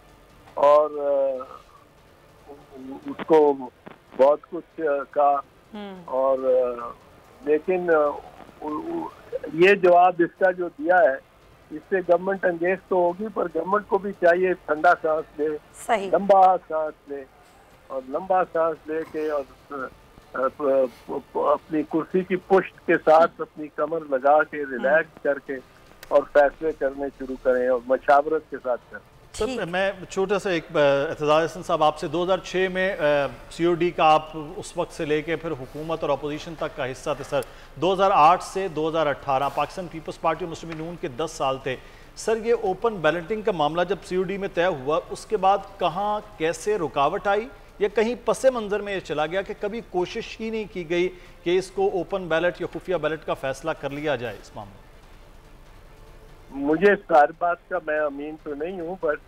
Speaker 7: और उसको बहुत कुछ कहा और लेकिन ये जवाब इसका जो दिया है इससे गवर्नमेंट अंगेज तो होगी, पर गवर्नमेंट को भी चाहिए ठंडा सांस ले, लंबा सांस ले और लंबा सांस ले के और अपनी कुर्सी की पुष्ट के साथ अपनी कमर लगा के रिलैक्स करके और फैसले करने शुरू करें और मशावरत के साथ करें।
Speaker 3: सर मैं छोटा सा एक एतजाज हसन साहब आपसे 2006 में सीओडी का आप उस वक्त से लेके फिर हुकूमत और अपोजिशन तक का हिस्सा थे सर। 2008 से 2018 पाकिस्तान पीपल्स पार्टी और मुस्लिम नून के 10 साल थे सर। ये ओपन बैलेटिंग का मामला जब सीओडी में तय हुआ उसके बाद कहाँ कैसे रुकावट आई या कहीं पसे मंजर में ये चला गया कि कभी कोशिश ही नहीं की गई कि इसको ओपन बैलेट या खुफिया बैलेट का फैसला कर लिया जाए इस मामले में?
Speaker 7: मुझे सारी बात का मैं अमीन तो नहीं हूँ, बट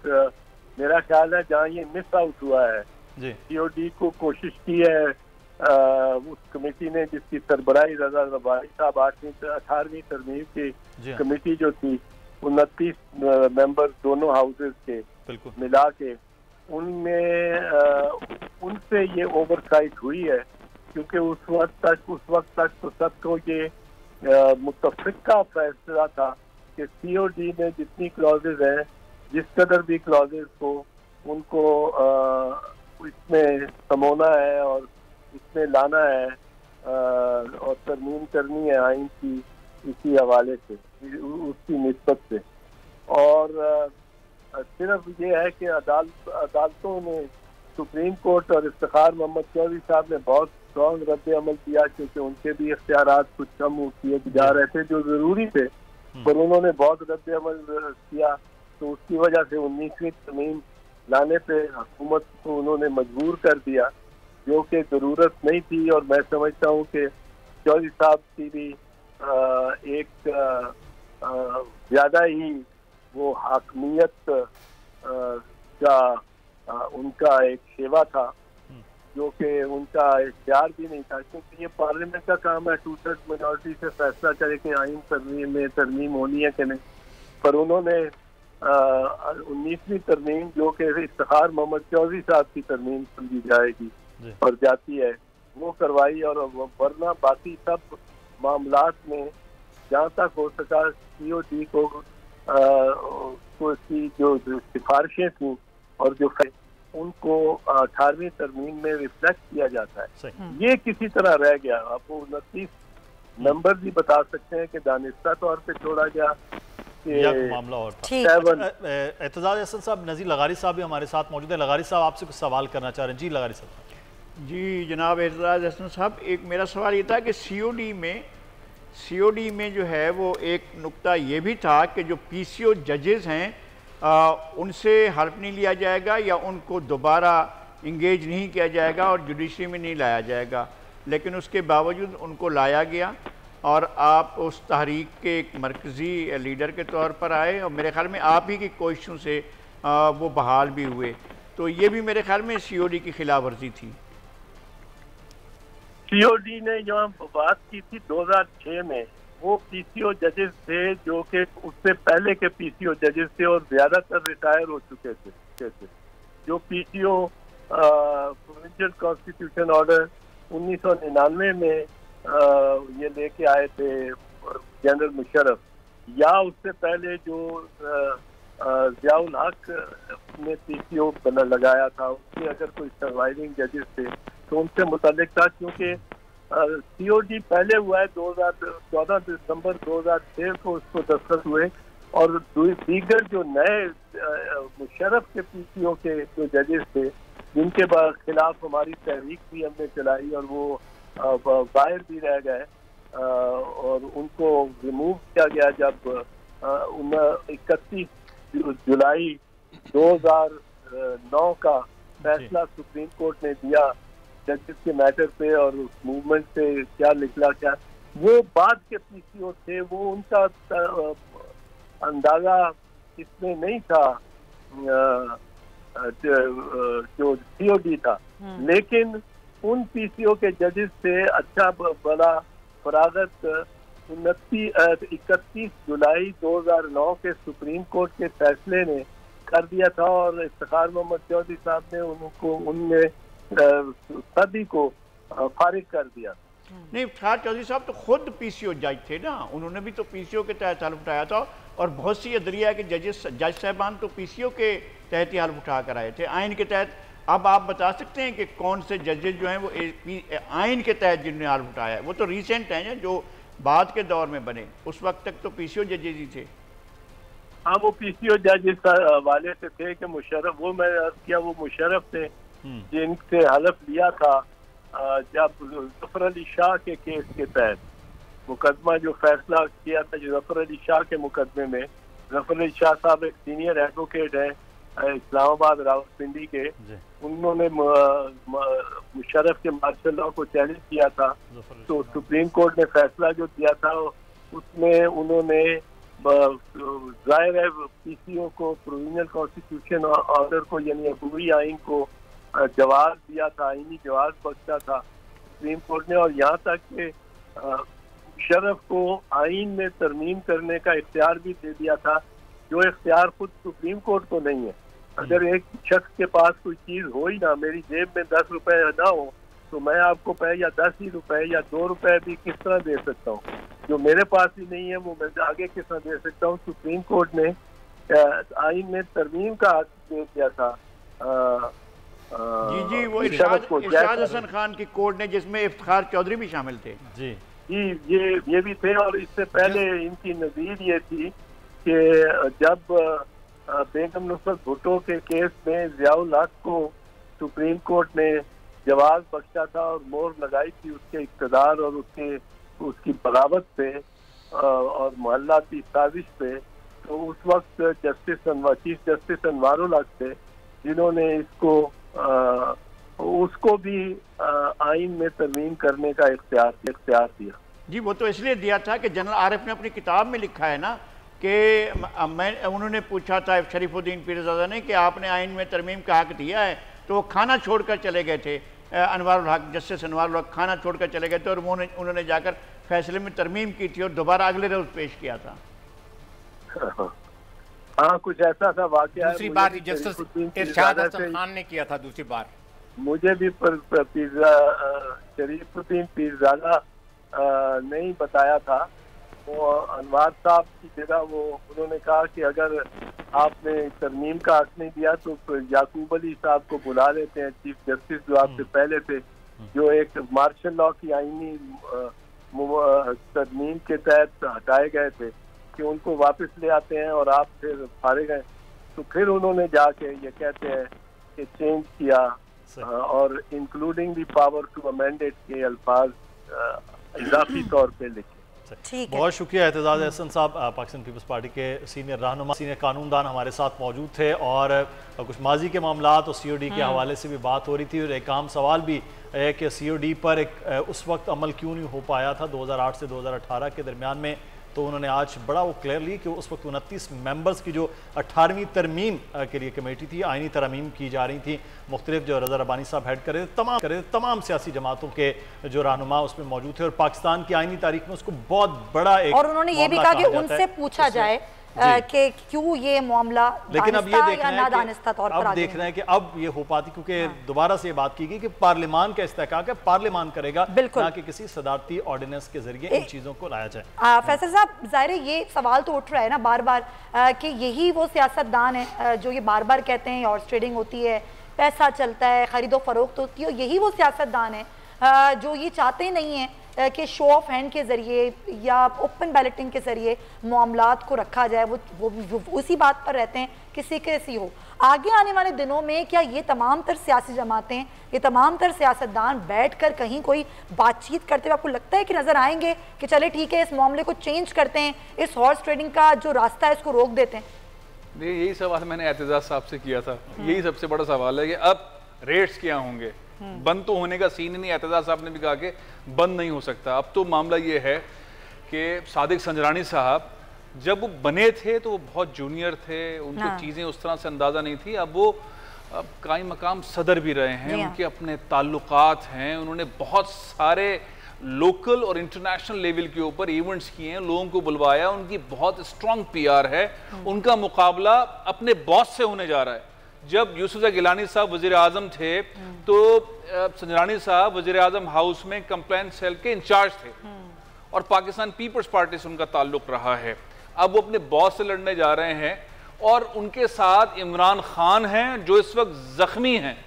Speaker 7: मेरा ख्याल है जहाँ ये मिस आउट हुआ है सीओडी को कोशिश की है उस कमेटी ने जिसकी सरबराही रजा रबारी साहब 18वीं तरमीम की कमेटी जो थी 29 मेंबर दोनों हाउसेज के मिला के उनमें उनसे ये ओवरसाइट हुई है क्योंकि उस वक्त तक तो सबको ये मुतफ़िक़ा फैसला था कि सीओडी में जितनी क्लॉजेज हैं जिस कदर भी क्लॉजेज को उनको इसमें समोना है और इसमें लाना है और तरमीम करनी है आइन की इसी हवाले से उसकी निस्बत से। और सिर्फ ये है कि अदालतों ने सुप्रीम कोर्ट और इफ्तिखार मोहम्मद चौधरी साहब ने बहुत स्ट्रॉन्ग रद्द अमल किया क्योंकि उनके भी इख्तियारात कुछ कम किए जा रहे थे जो ज़रूरी थे, पर उन्होंने बहुत रद्द अमल किया तो उसकी वजह से 19वीं तरमीम लाने पे हुकूमत को उन्होंने मजबूर कर दिया जो कि ज़रूरत नहीं थी। और मैं समझता हूँ कि चौधरी साहब की भी एक ज़्यादा ही वो हाकमियत का उनका एक सेवा था जो कि उनका इख्तियार भी नहीं था क्योंकि ये पार्लियामेंट का काम है 2/3 मेजॉरिटी से फैसला करे कि आइन तरमीम होनी है कि नहीं। पर उन्होंने 19वीं तरमीम जो कि इफ्तिखार मोहम्मद चौधरी साहब की तरमीम समझी जाएगी और जाती है वो करवाई और वरना बाकी सब मामलात में जहाँ तक हो सका सीओडी को की जो सिफारिशें थी और जो उनको 18वीं तरमीम में रिफ्लेक्ट किया जाता है ये किसी तरह रह गया। आपको 29 नंबर भी बता सकते हैं कि दानिस्ता तौर पे छोड़ा गया
Speaker 3: मामला और था। एतजाज हसन साहब, नज़ीर लगारी साहब भी हमारे साथ मौजूद है। लगारी साहब आपसे कुछ सवाल करना चाह रहे हैं। जी लगारी साहब।
Speaker 6: जी जनाब एतजाज हसन साहब, एक मेरा सवाल ये था कि सीओडी में जो है वो एक नुक्ता ये भी था कि जो पीसीओ जजेस हैं उनसे हल्फ नहीं लिया जाएगा या उनको दोबारा इंगेज नहीं किया जाएगा और जुडिशरी में नहीं लाया जाएगा, लेकिन उसके बावजूद उनको लाया गया और आप उस तहरीक के एक मरकज़ी लीडर के तौर पर आए और मेरे ख्याल में आप ही की कोशिशों से वो बहाल भी हुए। तो ये भी मेरे ख्याल में सीओडी की खिलाफ वर्जी थी।
Speaker 7: सीओडी ने जो बात की थी 2006 में वो पीसीओ जजेस थे जो कि उससे पहले के पीसीओ जजेस थे और ज्यादातर रिटायर हो चुके थे। जो पीसीओ प्रोविंशियल कॉन्स्टिट्यूशन ऑर्डर 1999 में ये लेके आए थे जनरल मुशर्रफ या उससे पहले जो ज़ियाउल हक ने पीसीओ बना लगाया था उसके अगर कोई सर्वाइविंग जजेस थे तो उनसे मुतालिक था क्योंकि सीओडी पहले हुआ है 14 दिसंबर 2006 को उसको दस्तखत हुए और दीगर जो नए मुशर्रफ के पीसीओ के जो जजेस थे जिनके खिलाफ हमारी तहरीक भी हमने चलाई और वो बाहर भी रह गए और उनको रिमूव किया गया जब 31 जुलाई 2009 का फैसला सुप्रीम कोर्ट ने दिया जजेस के मैटर पे और उस मूवमेंट से क्या निकला, क्या वो बाद के पीसीओ थे, वो उनका अंदाजा इसमें नहीं था जो सीओडी था, लेकिन उन पीसीओ के जजेस से अच्छा बड़ा फरागत 31 जुलाई 2009 के सुप्रीम कोर्ट के फैसले ने कर दिया था और इफ्तिखार मोहम्मद चौधरी साहब ने उनने सभी को फारिग कर दिया।
Speaker 6: नहीं, इफ्तिखार चौधरी साहब तो खुद पीसीओ जज थे ना, उन्होंने भी तो पीसीओ के तहत हल्फ उठाया था और बहुत सी अदलिया है कि जज साहबान तो पीसीओ के तहत ही हल्फ उठा कर आए थे आइन के तहत। अब आप बता सकते हैं कि कौन से जजेस जो हैं वो आइन के तहत जिन्होंने हल्फ उठाया है? वो तो रिसेंट हैं जो बाद के दौर में बने, उस वक्त तक तो पीसीओ जजेस ही थे।
Speaker 7: हाँ, वो पीसीओ जज इस वाले से थे कि मुशर्रफ, वो मैं क्या वो मुशर्रफ थे जिनसे हलफ लिया था जब जफर अली शाह के केस के तहत मुकदमा जो फैसला किया था, जो जफर अली शाह के मुकदमे में, जफर अली शाह साहब एक सीनियर एडवोकेट है इस्लामाबाद रावलपिंडी के, उन्होंने मुशर्रफ के मार्शल लॉ को चैलेंज किया था, तो सुप्रीम कोर्ट ने फैसला जो दिया था उसमें उन्होंने जाहिर है पीसीओ को प्रोविजनल कॉन्स्टिट्यूशन ऑर्डर को यानी अबूरी आइन को जवाब दिया था, आइनी जवाब बख्शा था सुप्रीम कोर्ट ने, और यहाँ तक कि मुशर्रफ को आइन में तरमीम करने का इख्तियार भी दे दिया था, जो इख्तियार खुद सुप्रीम कोर्ट को नहीं है। अगर एक शख्स के पास कोई चीज़ हो ही ना, मेरी जेब में 10 रुपए ना हो, तो मैं आपको या 10 ही रुपए या 2 रुपए भी किस तरह दे सकता हूँ? जो मेरे पास ही नहीं है वो मैं आगे किस तरह दे सकता हूँ? सुप्रीम कोर्ट ने आइन में तरमीम का हक दे दिया था।
Speaker 6: जी, वो इरशाद हसन खान की कोर्ट ने, जिसमें इफ्तिखार चौधरी भी शामिल थे। जी,
Speaker 7: ये भी थे, और इससे पहले इनकी नज़ीर ये थी कि जब बेगम नुसरत भुट्टो के केस में ज़ियाउल हक को सुप्रीम कोर्ट ने जवाब बख्शा था और मोहर लगाई थी उसके इक़्तिदार और उसकी बगावत पे और मोहल्लाती साजिश पे, तो उस वक्त चीफ जस्टिस अनवारुल हक थे जिन्होंने उसको भी आइन में तरमीम करने का इख्तियार दिया।
Speaker 6: जी, वो तो इसलिए दिया था कि जनरल आरिफ ने अपनी किताब में लिखा है ना कि उन्होंने पूछा था शरीफुद्दीन पीरज़ादा ने कि आपने आइन में तरमीम का हक दिया है, तो वो खाना छोड़कर चले गए थे। अनवारुल हक, जस्टिस अनवारुल हक खाना छोड़कर चले गए थे और उन्होंने जाकर फैसले में तरमीम की थी और दोबारा अगले रोज पेश किया था।
Speaker 7: हाँ, कुछ ऐसा था वाकया।
Speaker 5: दूसरी बार जस्टिस इरशाद हसन खान ने किया था, दूसरी बार
Speaker 7: मुझे भी शरीफुद्दीन पीरज़ादा नहीं बताया था। वो अनवार साहब की जगह उन्होंने कहा कि अगर आपने तरमीम का हक नहीं दिया तो याकूब अली साहब को बुला लेते हैं, चीफ जस्टिस जो आपसे पहले थे, जो एक मार्शल लॉ की आईनी तरमीम के तहत हटाए गए थे, कि उनको वापस ले आते हैं और आप फिर फारिग हैं। तो फिर उन्होंने जाके ये कहते हैं कि चेंज किया और including the power to amended के अल्फाज इजाफी तौर पे लिखे।
Speaker 3: बहुत शुक्रिया एतजाज अहसन साहब, पाकिस्तान पीपल्स पार्टी के सीनियर रहनुमा, सीनियर कानूनदान हमारे साथ मौजूद थे और कुछ माजी के मामलात और सीओडी के हवाले से भी बात हो रही थी और एक आम सवाल भी है कि सीओडी पर उस वक्त अमल क्यों नहीं हो पाया था 2008 से 2018 के दरमियान में। तो उन्होंने आज बड़ा वो क्लियरली कि उस वक्त 29 मेंबर्स की जो 18वीं तरमीम के लिए कमेटी थी, आइनी तरमीम की जा रही थी, मुख्तलिफ जो रज़ा रब्बानी साहब हेड कर रहे थे, तमाम सियासी जमातों के जो रहनुमा उसमें मौजूद थे और पाकिस्तान की आइनी तारीख में उसको बहुत बड़ा एक,
Speaker 1: और उन्होंने ये भी कहा कि उनसे पूछा जाए कि क्यों ये मामला,
Speaker 3: लेकिन अब ये देख रहे हैं कि अब ये हो पाती, क्योंकि दोबारा से ये बात की गई कि पार्लियामान का इस्तेहकाक है, पार्लियामान करेगा, ना कि किसी सदारती ऑर्डिनेंस के जरिए इन चीजों को लाया जाए।
Speaker 1: फैसल साहब, जाहिर ये सवाल तो उठ रहा है ना बार बार कि यही वो सियासतदान है जो ये बार बार कहते हैं हॉर्स ट्रेडिंग होती है, पैसा चलता है, खरीदो फरोख्त होती है, यही वो सियासतदान है जो ये चाहते नहीं है कि शो ऑफ हैंड के ज़रिए या ओपन बैलेटिंग के ज़रिए मामलात को रखा जाए। वो उसी बात पर रहते हैं किसी कैसी हो। आगे आने वाले दिनों में क्या ये तमाम तर सियासी जमातें, ये तमाम तर सियासतदान बैठकर कहीं कोई बातचीत करते हुए आपको लगता है कि नज़र आएंगे कि चले ठीक है इस मामले को चेंज करते हैं, इस हॉर्स ट्रेडिंग का जो रास्ता है इसको रोक देते हैं?
Speaker 8: नहीं, यही सवाल मैंने एतजाज साहब से किया था। यही सबसे बड़ा सवाल है कि अब रेट्स क्या होंगे, बंद तो होने का सीन ही नहीं, एतजाज साहब ने भी कहा कि बंद नहीं हो सकता। अब तो मामला ये है कि सादिक संजरानी साहब जब वो बने थे तो वो बहुत जूनियर थे, उनको चीज़ें उस तरह से अंदाज़ा नहीं थी। अब वो कायम मकाम सदर भी रहे हैं, उनके अपने ताल्लुकात हैं, उन्होंने बहुत सारे लोकल और इंटरनेशनल लेवल के ऊपर इवेंट्स किए हैं, लोगों को बुलवाया, उनकी बहुत स्ट्रॉन्ग पीआर है। उनका मुकाबला अपने बॉस से होने जा रहा है। जब यूसुफ गिलानी साहब वज़ीर आज़म थे तो संजरानी साहब वज़ीर आज़म हाउस में कंप्लेंट सेल के इंचार्ज थे और पाकिस्तान पीपल्स पार्टी से उनका ताल्लुक रहा है। अब वो अपने बॉस से लड़ने जा रहे हैं और उनके साथ इमरान खान हैं जो इस वक्त जख्मी हैं,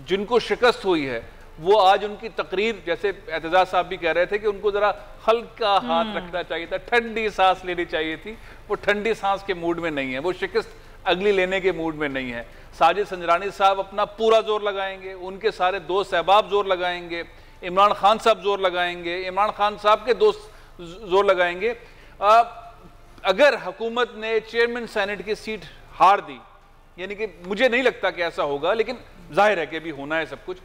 Speaker 8: जिनको शिकस्त हुई है। वो आज उनकी तकरीर, जैसे एतजाज साहब भी कह रहे थे कि उनको जरा हल्का हाथ रखना चाहिए था, ठंडी सांस लेनी चाहिए थी, वो ठंडी सांस के मूड में नहीं है, वो शिकस्त अगली लेने के मूड में नहीं है। साजिद संजरानी साहब अपना पूरा जोर लगाएंगे, उनके सारे दोस्त अहबाब जोर लगाएंगे, इमरान खान साहब जोर लगाएंगे, इमरान खान साहब के दोस्त जोर लगाएंगे। अगर हुकूमत ने चेयरमैन सेनेट की सीट हार दी, यानी कि मुझे नहीं लगता कि ऐसा होगा, लेकिन जाहिर है कि भी होना है सब कुछ,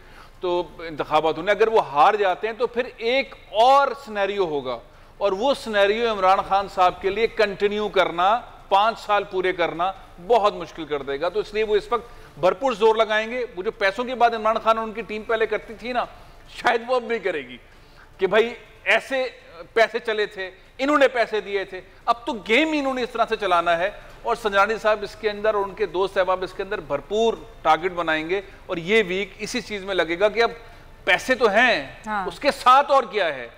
Speaker 8: तो इंतखाबात होने, अगर वो हार जाते हैं तो फिर एक और सिनेरियो होगा और वो सिनेरियो इमरान खान साहब के लिए कंटिन्यू करना, 5 साल पूरे करना बहुत मुश्किल कर देगा। तो इसलिए वो इस वक्त भरपूर जोर लगाएंगे। वो जो पैसों की बात इमरान खान और उनकी टीम पहले करती थी ना, शायद वो अब भी करेगी कि भाई ऐसे पैसे चले थे, इन्होंने पैसे दिए थे, अब तो गेम ही इन्होंने इस तरह से चलाना है। और संजरानी साहब इसके अंदर और उनके दोस्त साहब इसके अंदर भरपूर टारगेट बनाएंगे और ये वीक इसी चीज में लगेगा कि अब पैसे तो हैं, उसके साथ और क्या है।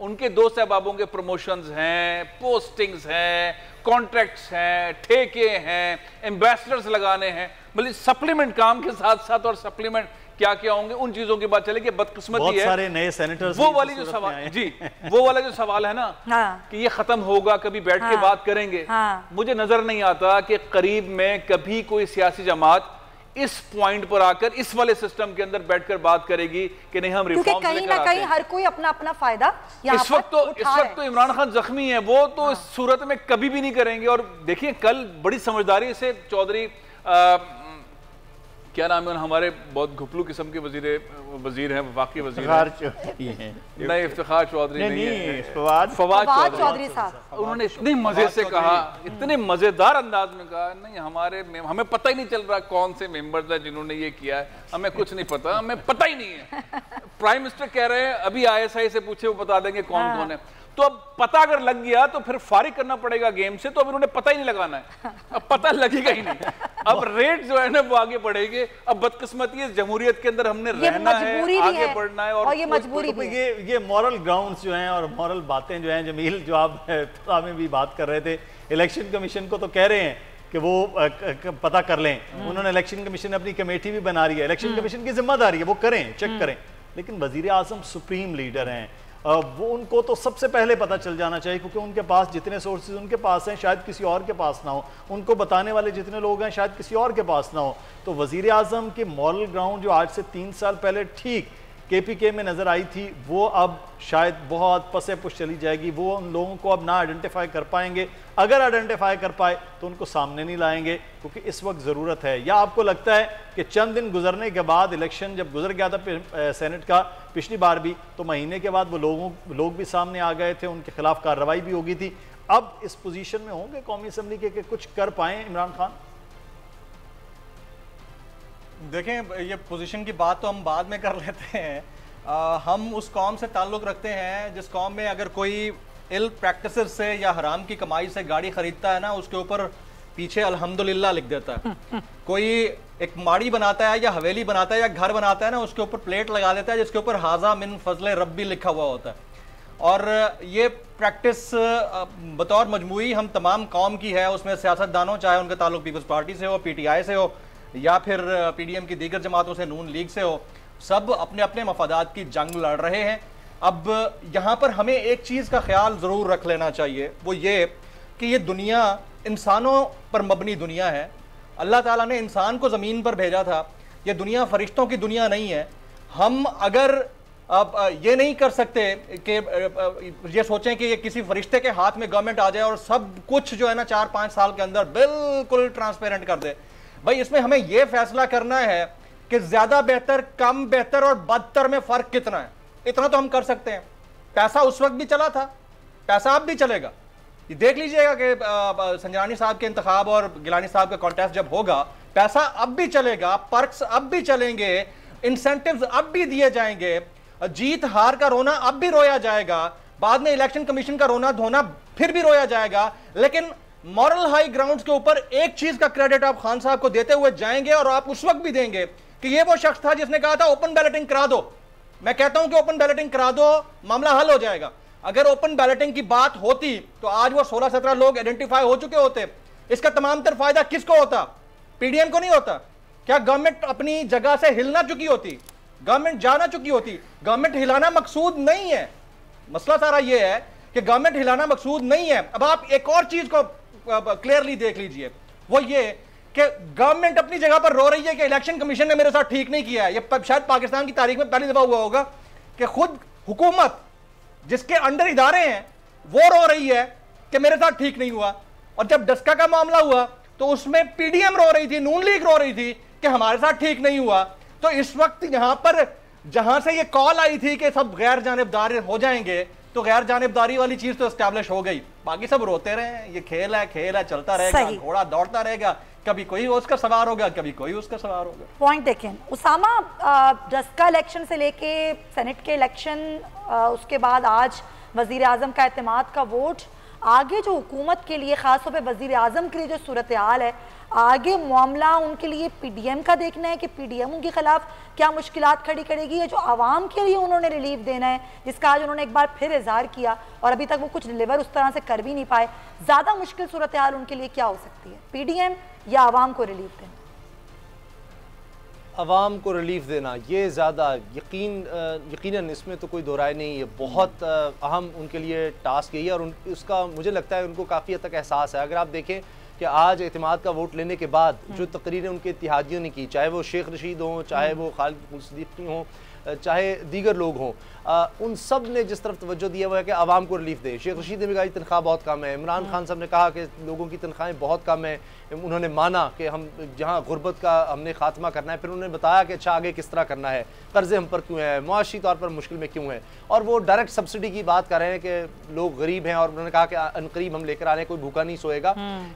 Speaker 8: उनके दोस्त अहबाबों के प्रमोशंस हैं, पोस्टिंग्स हैं, कॉन्ट्रैक्ट्स हैं, ठेके हैं, एम्बेसडर्स लगाने हैं, मतलब सप्लीमेंट काम के साथ साथ और सप्लीमेंट क्या क्या होंगे उन चीजों की बात चले कि बदकिस्मती है।
Speaker 3: सारे नए सेनेटर्स
Speaker 8: वो वाली जो सवाल जी, वो वाला जो सवाल है ना कि ये खत्म होगा, कभी बैठ के बात करेंगे, मुझे नजर नहीं आता कि करीब में कभी कोई सियासी जमात इस पॉइंट पर आकर इस वाले सिस्टम के अंदर बैठकर बात करेगी कि नहीं हम रिफॉर्म्स
Speaker 1: कहीं ना कहीं हर कोई अपना अपना फायदा
Speaker 8: इस वक्त तो इमरान खान जख्मी है, वो तो इस सूरत में कभी भी नहीं करेंगे। और देखिए कल बड़ी समझदारी से चौधरी क्या नाम है हमारे बहुत घुपलू किस्म के वजीर हैं, वफाकी वजीर नहीं, इफ्तिखार चौधरी नहीं है, फवाद चौधरी साहब, उन्होंने इतने मजे से कहा, इतने मजेदार अंदाज में कहा, नहीं हमें पता ही नहीं चल रहा कौन से मेंबर्स हैं जिन्होंने ये किया है, हमें कुछ नहीं पता, हमें पता ही नहीं है। प्राइम मिनिस्टर कह रहे हैं अभी ISI से पूछे वो बता देंगे कौन कौन है। तो अब पता अगर लग गया तो फिर फारिग करना पड़ेगा गेम से, तो अब इन्होंने पता ही नहीं लगाना है, अब पता लगेगा ही नहीं, अब रेट जो है ना वो आगे बढ़ेंगे। अब बदकिस्मती है जमहूरियत के अंदर हमने रहना है, आगे बढ़ना है और
Speaker 1: ये मजबूरी भी है।
Speaker 3: ये मॉरल ग्राउंड्स जो हैं और मॉरल बातें जो हैं, जमील जो आप में भी बात कर रहे थे, इलेक्शन कमीशन को तो कह रहे हैं कि वो पता कर लें, उन्होंने इलेक्शन कमीशन अपनी कमेटी भी बना रही है, इलेक्शन कमीशन की जिम्मेदारी है वो करें, चेक करें, लेकिन वजीर आजम सुप्रीम लीडर हैं, वो उनको तो सबसे पहले पता चल जाना चाहिए, क्योंकि उनके पास जितने सोर्सेज उनके पास हैं शायद किसी और के पास ना हो, उनको बताने वाले जितने लोग हैं शायद किसी और के पास ना हो। तो वजीर आजम के मॉरल ग्राउंड जो आज से 3 साल पहले ठीक KPK में नजर आई थी, वो अब शायद बहुत पसे पुश चली जाएगी। वो उन लोगों को अब ना आइडेंटिफाई कर पाएंगे, अगर आइडेंटिफाई कर पाए तो उनको सामने नहीं लाएंगे, क्योंकि इस वक्त ज़रूरत है। या आपको लगता है कि चंद दिन गुजरने के बाद, इलेक्शन जब गुजर गया था सेनेट का पिछली बार भी, तो महीने के बाद वो लोग भी सामने आ गए थे, उनके खिलाफ कार्रवाई भी होगी थी, अब इस पोजीशन में होंगे कौमी असम्बली के कुछ कर पाए इमरान खान?
Speaker 4: देखें, ये पोजीशन की बात तो हम बाद में कर लेते हैं। हम उस कौम से ताल्लुक़ रखते हैं जिस कौम में अगर कोई इल प्रैक्टिसेस से या हराम की कमाई से गाड़ी खरीदता है ना, उसके ऊपर पीछे अल्हम्दुलिल्लाह लिख देता है। कोई एक माड़ी बनाता है या हवेली बनाता है या घर बनाता है ना, उसके ऊपर प्लेट लगा देता है जिसके ऊपर हाजा मिन फजल रब्बी लिखा हुआ होता है। और ये प्रैक्टिस बतौर मजमूई हम तमाम कौम की है, उसमें सियासतदानों, चाहे उनका ताल्लुक पीपल्स पार्टी से हो, PTI से हो, या फिर PDM की दीगर जमातों से, नून लीग से हो, सब अपने अपने मफादात की जंग लड़ रहे हैं। अब यहाँ पर हमें एक चीज़ का ख्याल ज़रूर रख लेना चाहिए, वो ये कि ये दुनिया इंसानों पर मबनी दुनिया है। अल्लाह ताला ने इंसान को ज़मीन पर भेजा था, ये दुनिया फरिश्तों की दुनिया नहीं है। हम अगर अब ये नहीं कर सकते कि ये सोचें कि ये किसी फरिश्ते के हाथ में गवर्नमेंट आ जाए और सब कुछ जो है ना 4-5 साल के अंदर बिल्कुल ट्रांसपेरेंट कर दे। भाई इसमें हमें यह फैसला करना है कि ज्यादा बेहतर, कम बेहतर और बदतर में फर्क कितना है। इतना तो हम कर सकते हैं। पैसा उस वक्त भी चला था, पैसा अब भी चलेगा। ये देख लीजिएगा कि संजरानी साहब के इंतखाब और गिलानी साहब का कॉन्टेस्ट जब होगा, पैसा अब भी चलेगा, पर्क्स अब भी चलेंगे, इंसेंटिव्स अब भी दिए जाएंगे, जीत हार का रोना अब भी रोया जाएगा, बाद में इलेक्शन कमीशन का रोना धोना फिर भी रोया जाएगा। लेकिन मॉरल हाई ग्राउंड्स के ऊपर एक चीज का क्रेडिट आप खान साहब को देते हुए जाएंगे, और आप उस वक्त भी देंगे कि ये वो शख्स था जिसने कहा था ओपन बैलेटिंग करा दो। मैं कहता हूं कि ओपन बैलेटिंग करा दो, मामला हल हो जाएगा। अगर ओपन बैलेटिंग की बात होती तो आज वो 16-17 लोग आइडेंटिफाई हो चुके होते। इसका तमाम तर फायदा किसको होता? पीडीएम को नहीं होता। क्या गवर्नमेंट अपनी जगह से हिलना चुकी होती? गवर्नमेंट जाना चुकी होती? गवर्नमेंट हिलाना मकसूद नहीं है। मसला सारा ये है कि गवर्नमेंट हिलाना मकसूद नहीं है। अब आप एक और चीज को क्लियरली देख लीजिए, वो ये कि गवर्नमेंट अपनी जगह पर रो रही है कि इलेक्शन कमीशन ने मेरे साथ ठीक नहीं किया है। ये शायद पाकिस्तान की तारीख में पहली दफा हुआ होगा कि खुद हुकूमत जिसके अंडर इदारे हैं वो रो रही है कि मेरे साथ ठीक नहीं हुआ। और जब डस्का का मामला हुआ तो उसमें पीडीएम रो रही थी, नून लीग रो रही थी कि हमारे साथ ठीक नहीं हुआ। तो इस वक्त यहां पर जहां से ये कॉल आई थी कि सब गैर जानिबदार हो जाएंगे, तो गैर जानिबदारी वाली चीज तो एस्टैब्लिश हो गई। बाकी सब रोते रहे, ये खेल है चलता रहेगा, घोड़ा दौड़ता रहेगा, कभी कोई उसका सवार होगा, कभी कोई उसका सवार होगा।
Speaker 1: पॉइंट देखें उसामा, डस्का इलेक्शन से लेके सेनेट के इलेक्शन, उसके बाद आज वजीर आजम का एतमाद का वोट, आगे जो हुकूमत के लिए खासतौर पे वजीर आजम के लिए जो सूरत हाल है, आगे मामला उनके लिए पीडीएम का देखना है कि पीडीएम उनके खिलाफ क्या मुश्किलात खड़ी करेगी, या जो आवाम के लिए उन्होंने रिलीफ देना है जिसका आज उन्होंने एक बार फिर इजहार किया और अभी तक वो कुछ डिलीवर उस तरह से कर भी नहीं पाए। ज़्यादा मुश्किल सूरत हाल उनके लिए क्या हो सकती है, पीडीएम या आवाम को रिलीफ देना?
Speaker 2: आवाम को रिलीफ देना ये ज़्यादा यकीनन इसमें तो कोई दो राय नहीं है। बहुत अहम उनके लिए टास्क यही है और उसका मुझे लगता है उनको काफ़ी हद तक एहसास है। अगर आप देखें कि आज एतमाद का वोट लेने के बाद जो तकरीरें उनके इत्तेहादियों ने की, चाहे वो शेख रशीद हों, चाहे वो खालिद सिद्दीकी हों, चाहे दीगर लोग हों, उन सब ने जिस तरफ तवज्जो दिया हुआ है कि आवाम को रिलीफ दे। शेख रशीद ने भी कहा तनख्वाह बहुत कम है, इमरान खान साहब ने कहा कि लोगों की तनख्वाहें बहुत कम है। उन्होंने माना कि हम जहाँ गुर्बत का हमने खात्मा करना है, फिर उन्होंने बताया कि अच्छा आगे किस तरह करना है, कर्जे हम पर क्यों है, मुआशी तौर पर मुश्किल में क्यों है, और वो डायरेक्ट सब्सिडी की बात कर रहे हैं कि लोग गरीब हैं, और उन्होंने कहा कि अनकरीब हम लेकर आ रहे हैं, कोई भूखा नहीं सोएगा।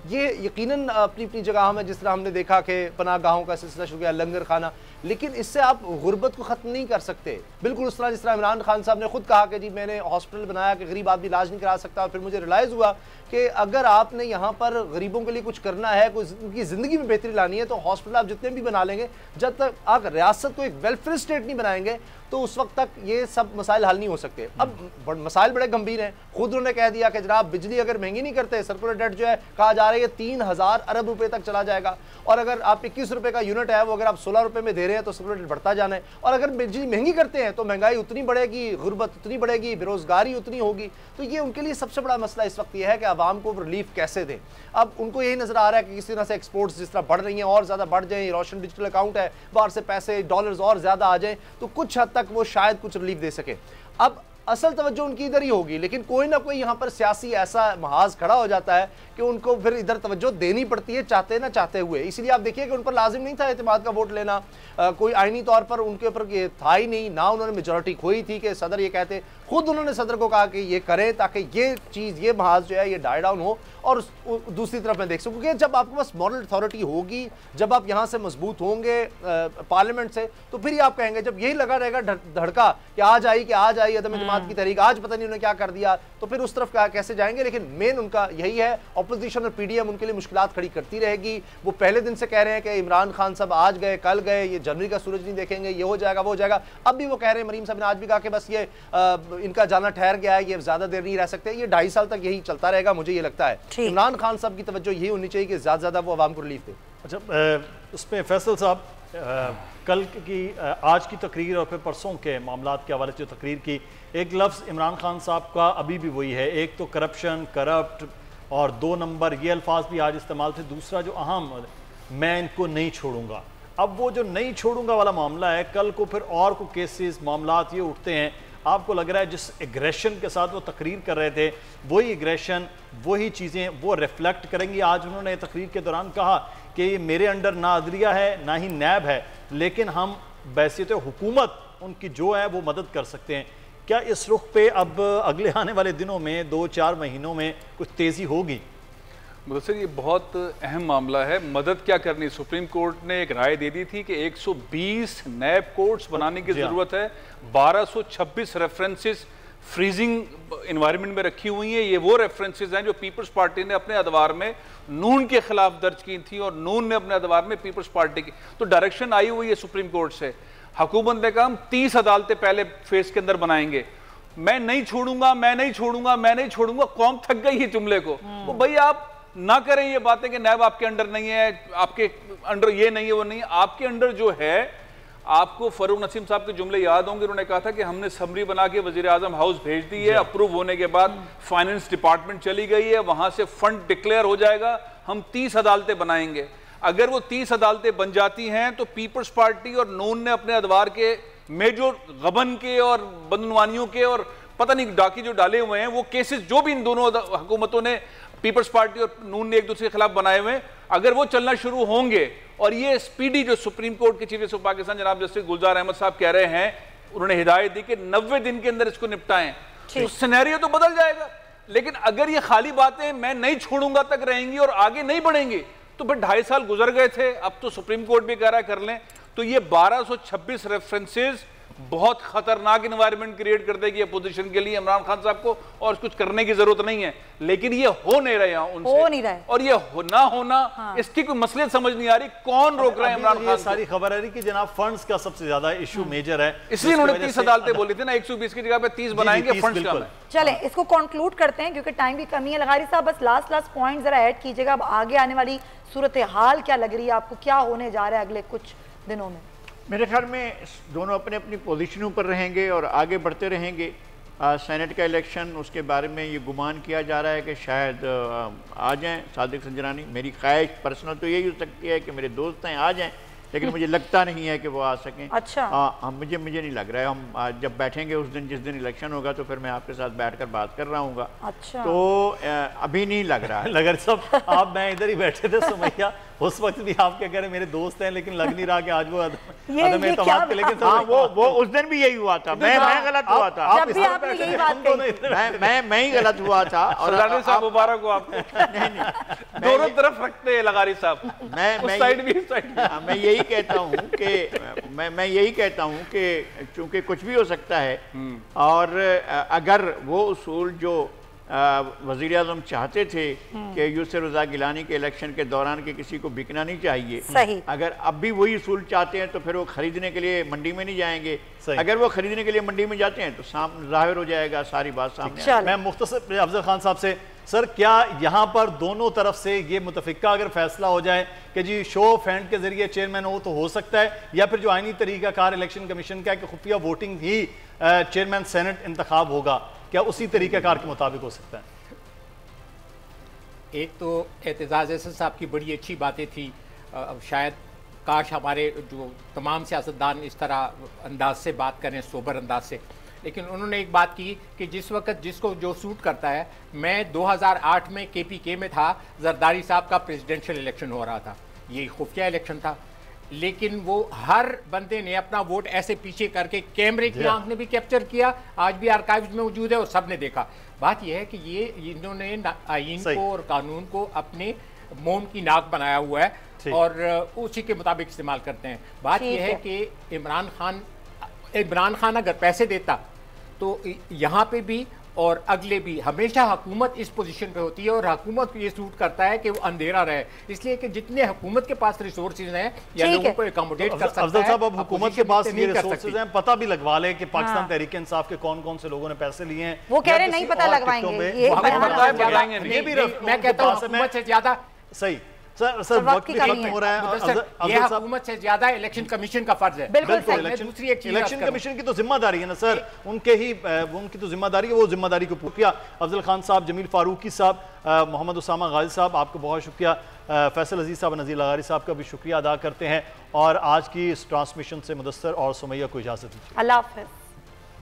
Speaker 2: ये यकीनन अपनी अपनी जगह हमें, जिस तरह हमने देखा कि पनाह गाहों का सिलसिला शुरू किया, लंगर खाना, लेकिन इससे आप गुर्बत को ख़त्म नहीं कर सकते। बिल्कुल उस तरह जिस तरह इमरान खान साहब ने खुद कहा कि जी मैंने हॉस्पिटल बनाया कि गरीब आदमी इलाज नहीं करा सकता, और फिर मुझे रियलाइज़ हुआ कि अगर आपने यहाँ पर गरीबों के लिए कुछ करना है, कोई उनकी ज़िंदगी में बेहतरी लानी है, तो हॉस्पिटल आप जितने भी बना लेंगे, जब तक आप रियासत को एक वेलफेयर स्टेट नहीं बनाएंगे तो उस वक्त तक ये सब मसाइल हल नहीं हो सकते। अब मसाइल बड़े गंभीर हैं। खुद उन्होंने कह दिया कि जनाब बिजली अगर महंगी नहीं करते, सर्कुलर डेट जो है कहा जा रहा है 3000 अरब रुपए तक चला जाएगा, और अगर आप 21 रुपए का यूनिट है वो अगर आप 16 रुपए में दे रहे हैं तो सर्कुलर डेट बढ़ता जाना है। और अगर बिजली महंगी करते हैं तो महंगाई उतनी बढ़ेगी, गुर्बत उतनी बढ़ेगी, बेरोजगारी उतनी होगी। तो ये उनके लिए सबसे बड़ा मसला इस वक्त ये है कि आवाम को रिलीफ कैसे दें। अब उनको यही नजर आ रहा है कि किसी तरह से एक्सपोर्ट्स जिस तरह बढ़ रही हैं और ज़्यादा बढ़ जाएं, रोशन डिजिटल अकाउंट है, बाहर से पैसे डॉलर्स और ज़्यादा आ जाएं, तो कुछ हद तक वो शायद कुछ रिलीफ दे सके। अब असल तवज्जो उनकी इधर ही होगी, लेकिन कोई ना कोई यहाँ पर सियासी ऐसा महाज खड़ा हो जाता है कि उनको फिर इधर तवज्जो देनी पड़ती है, चाहते ना चाहते हुए। इसीलिए आप देखिए कि उन पर लाजिम नहीं था एतमाद का वोट लेना, कोई आईनी तौर पर उनके ऊपर ये था ही नहीं, ना उन्होंने मेजॉरिटी खोई थी कि सदर ये कहते। खुद उन्होंने सदर को कहा कि ये करें ताकि ये चीज़, ये महाज जो है ये डाई डाउन हो और दूसरी तरफ मैं देख सकूँ। क्योंकि जब आपके पास मॉरल अथॉरिटी होगी, जब आप यहाँ से मजबूत होंगे पार्लियामेंट से, तो फिर ही आप कहेंगे। जब यही लगा रहेगा धड़का कि आज आई अदम एतमाद की तहरीक, आज पता नहीं उन्होंने क्या कर दिया, तो फिर उस तरफ कैसे जाएंगे। लेकिन मेन उनका यही है, अपोजिशन और पीडीएम उनके लिए मुश्किलात खड़ी करती रहेगी। वो पहले दिन से कह रहे हैं कि इमरान खान साहब आज गए कल गए, ये जनवरी का सूरज नहीं देखेंगे, ये हो जाएगा वो हो जाएगा। अब भी वो कह रहे हैं, मरीम साहब ने आज भी कहा कि बस ये इनका जाना ठहर गया है, ये ज्यादा देर नहीं रह सकते। ये 2.5 साल तक यही चलता रहेगा, मुझे ये लगता है। इमरान खान साहब की तवज्जो यही होनी चाहिए कि ज्यादा ज्यादा वो आवाम को रिलीफ दे।
Speaker 3: अच्छा, उसमें फैसल साहब कल की आज की तकरीर और फिर परसों के मामलात के हवाले से जो तकरीर की, एक लफ्ज़ इमरान खान साहब का अभी भी वही है, एक तो करप्शन, करप्ट, और 2 नंबर, ये अल्फाज भी आज इस्तेमाल थे। दूसरा जो अहम, मैं इनको नहीं छोड़ूंगा। अब वो जो नहीं छोड़ूंगा वाला मामला है, कल को फिर और को केसेस मामलात ये उठते हैं। आपको लग रहा है जिस एग्रेशन के साथ वो तकरीर कर रहे थे, वही एग्रेशन, वही चीज़ें वो रिफ्लेक्ट करेंगी? आज उन्होंने तकरीर के दौरान कहा कि मेरे अंडर ना अदलिया है ना ही नैब है, लेकिन हम बैसियत हुकूमत उनकी जो है वो मदद कर सकते हैं। क्या इस रुख पे अब अगले आने वाले दिनों में 2-4 महीनों में कुछ तेज़ी होगी?
Speaker 8: मुदस्सिर, ये बहुत अहम मामला है। मदद क्या करनी, सुप्रीम कोर्ट ने एक राय दे दी थी कि 120 नैब कोर्ट्स बनाने की ज़रूरत है। 1226 रेफरेंसेस फ्रीजिंग इन्वायरमेंट में रखी हुई हैं। ये वो रेफरेंसेस हैं जो पीपल्स पार्टी ने अपने अदवार में नून के खिलाफ दर्ज की थी और नून ने अपने अदवार में पीपल्स पार्टी की। तो डायरेक्शन आई हुई है सुप्रीम कोर्ट से। हुकूमत ने कहा हम 30 अदालतें पहले फेज के अंदर बनाएंगे। मैं नहीं छोड़ूंगा, मैं नहीं छोड़ूंगा, मैं नहीं छोड़ूंगा। कौम थक गई है जुमले को। तो भाई आप ना करें ये बातें कि नैब आपके अंडर नहीं है, आपके अंडर ये नहीं है, वो नहीं है। आपके अंडर जो है, आपको फरूक नसीम साहब के जुमले याद होंगे, उन्होंने कहा था कि हमने समरी बना के वजीर आजम हाउस भेज दी है, अप्रूव होने के बाद फाइनेंस डिपार्टमेंट चली गई है, वहां से फंड डिक्लेयर हो जाएगा, हम 30 अदालतें बनाएंगे। अगर वो 30 अदालतें बन जाती हैं तो पीपल्स पार्टी और नून ने अपने अदवार के मेजर गबन के और बदनवानियों के और पता नहीं डाकी जो डाले हुए हैं, वो केसेस जो भी इन दोनों हुकूमतों ने, पीपल्स पार्टी और नून ने एक दूसरे के खिलाफ बनाए हुए हैं, अगर वो चलना शुरू होंगे और ये स्पीडी जो सुप्रीम कोर्ट के चीफ जस्टिस ऑफ पाकिस्तान जनाब जस्टिस गुलजार अहमद साहब कह रहे हैं, उन्होंने हिदायत दी कि 90 दिन के अंदर इसको निपटाएं, तो सिनेरियो तो बदल जाएगा। लेकिन अगर ये खाली बातें मैं नहीं छोड़ूंगा तक रहेंगी और आगे नहीं बढ़ेंगी, तो फिर 2.5 साल गुजर गए थे, अब तो सुप्रीम कोर्ट भी कह रहा है कर लें। तो ये 1226 रेफरेंसेस बहुत खतरनाक इन्वायरमेंट क्रिएट कर देगी अपोजिशन के लिए, इमरान खान साहब को, और कुछ करने की जरूरत नहीं है। लेकिन ये हो नहीं रहे यहाँ उनसे,
Speaker 1: हो नहीं रहे, और
Speaker 8: ये ना होना, इसकी कोई मसलियत समझ नहीं आ रही। कौन रोक रहा है इमरान खान?
Speaker 3: सारी खबर आ रही कि जनाब फंड्स का सबसे ज्यादा इशू मेजर है,
Speaker 8: इसलिए उन्होंने 30 अदालतें बोली थी ना, 120 की जगह पे 30 बनाएंगे। फंड्स का
Speaker 1: चले इसको कंक्लूड करते हैं क्योंकि टाइम की कमी है। लगारी साहब बस लास्ट पॉइंट जरा ऐड कीजिएगा, अब आगे आने वाली सूरत हाल क्या लग रही है आपको, क्या होने जा रहा है अगले कुछ दिनों में?
Speaker 6: मेरे ख्याल में दोनों अपने अपनी पोजीशनों पर रहेंगे और आगे बढ़ते रहेंगे। सेनेट का इलेक्शन, उसके बारे में ये गुमान किया जा रहा है कि शायद आ जाएं सादिक संजरानी। मेरी ख्वाहिश पर्सनल तो यही हो सकती है कि मेरे दोस्त हैं आ जाएं, लेकिन मुझे लगता नहीं है कि वो आ सकें।
Speaker 1: अच्छा,
Speaker 6: मुझे नहीं लग रहा है। हम जब बैठेंगे उस दिन, जिस दिन इलेक्शन होगा, तो फिर मैं आपके साथ बैठकर बात कर रहा हूँ।
Speaker 1: अच्छा,
Speaker 6: तो अभी नहीं लग रहा है।
Speaker 3: लगर साहब आप मैं इधर ही बैठे थे सुमैया, उस वक्त भी आप क्या कह रहे मेरे दोस्त हैं, लेकिन लग नहीं रहा कि आज वो
Speaker 6: लेकिन वो उस दिन भी यही हुआ था। मैं गलत हुआ था, मैं ही गलत हुआ था। और
Speaker 8: साहब मुबारक हो आपको। नहीं, दोनों तरफ रखते हैं लगारी साहब, मैं साइड भी साइड।
Speaker 6: मैं यही कहता हूँ कि मैं यही कहता हूँ कि चूंकि कुछ भी हो सकता है, और अगर वो उसूल जो वज़ीर आज़म चाहते थे कि यूसुफ रज़ा गिलानी के इलेक्शन के दौरान के किसी को बिकना नहीं चाहिए,
Speaker 1: सही।
Speaker 6: अगर अब भी वही उसूल चाहते हैं तो फिर वो खरीदने के लिए मंडी में नहीं जाएंगे। अगर वो खरीदने के लिए मंडी में जाते हैं तो सामने जाहिर हो जाएगा, सारी बात सामने।
Speaker 3: मैं मुख्तसर अफजल खान साहब से, सर क्या यहाँ पर दोनों तरफ से ये मुतफिका अगर फैसला हो जाए कि जी शो ऑफ हैंड के जरिए चेयरमैन हो तो हो सकता है, या फिर जो आईनी तरीकाकार इलेक्शन कमीशन का है कि खुफिया वोटिंग ही चेयरमैन सेनेट इंतखाब होगा, क्या उसी तरीकाकार के मुताबिक हो सकता है?
Speaker 5: एक तो एतजाज़ एहसन साहब की बड़ी अच्छी बातें थी, शायद काश हमारे जो तमाम सियासतदान इस तरह अंदाज से बात करें, सोबर अंदाज से। लेकिन उन्होंने एक बात की कि जिस वक्त जिसको जो सूट करता है, मैं 2008 में KPK में था, जरदारी साहब का प्रेसिडेंशियल इलेक्शन हो रहा था, ये खुफिया इलेक्शन था, लेकिन वो हर बंदे ने अपना वोट ऐसे पीछे करके कैमरे की आंख ने भी कैप्चर किया, आज भी आर्काइव्स में मौजूद है और सब ने देखा। बात यह है कि ये इन्होंने आईन को और कानून को अपने मोम की नाक बनाया हुआ है और उसी के मुताबिक इस्तेमाल करते हैं। बात यह है कि इमरान खान अगर पैसे देता तो यहाँ पे भी और अगले भी हमेशा हुकूमत इस पोजीशन पे होती है और हुकूमत को ये सूट करता है कि वो अंधेरा रहे, इसलिए कि जितने हुकूमत के पास रिसोर्सेज हैं या लोगों को अकोमोडेट कर सकता है।
Speaker 3: अफजल साहब, अब हुकूमत के पास ये रिसोर्सेज हैं, पता भी लगवा ले कि पाकिस्तान तहरीक इंसाफ के कौन कौन से लोगों ने पैसे लिए हैं।
Speaker 1: वो कह रहे नहीं पता लगवाएंगे,
Speaker 5: ये भी मैं कहता हूँ हुकूमत से ज्यादा
Speaker 3: सही। सर वक्त भी खत्म हो रहा है।
Speaker 5: ये हुकूमत से ज्यादा इलेक्शन कमीशन का फर्ज है।
Speaker 1: बिल्कुल
Speaker 5: दूसरी एक
Speaker 3: इलेक्शन कमीशन की तो जिम्मेदारी है ना सर, उनकी तो जिम्मेदारी है, वो जिम्मेदारी को पूरा। अफजल खान साहब, जमील फारूकी साहब, मोहम्मद उसामा गाजी साहब, आपको बहुत शुक्रिया। फैसल अजीज साहब, नज़ीर लगारी साहब का भी शुक्रिया अदा करते हैं और आज की इस ट्रांसमिशन से मुदस्सर और सुमैया को इजाजत दीजिए।
Speaker 1: अल्लाह हाफ़िज़।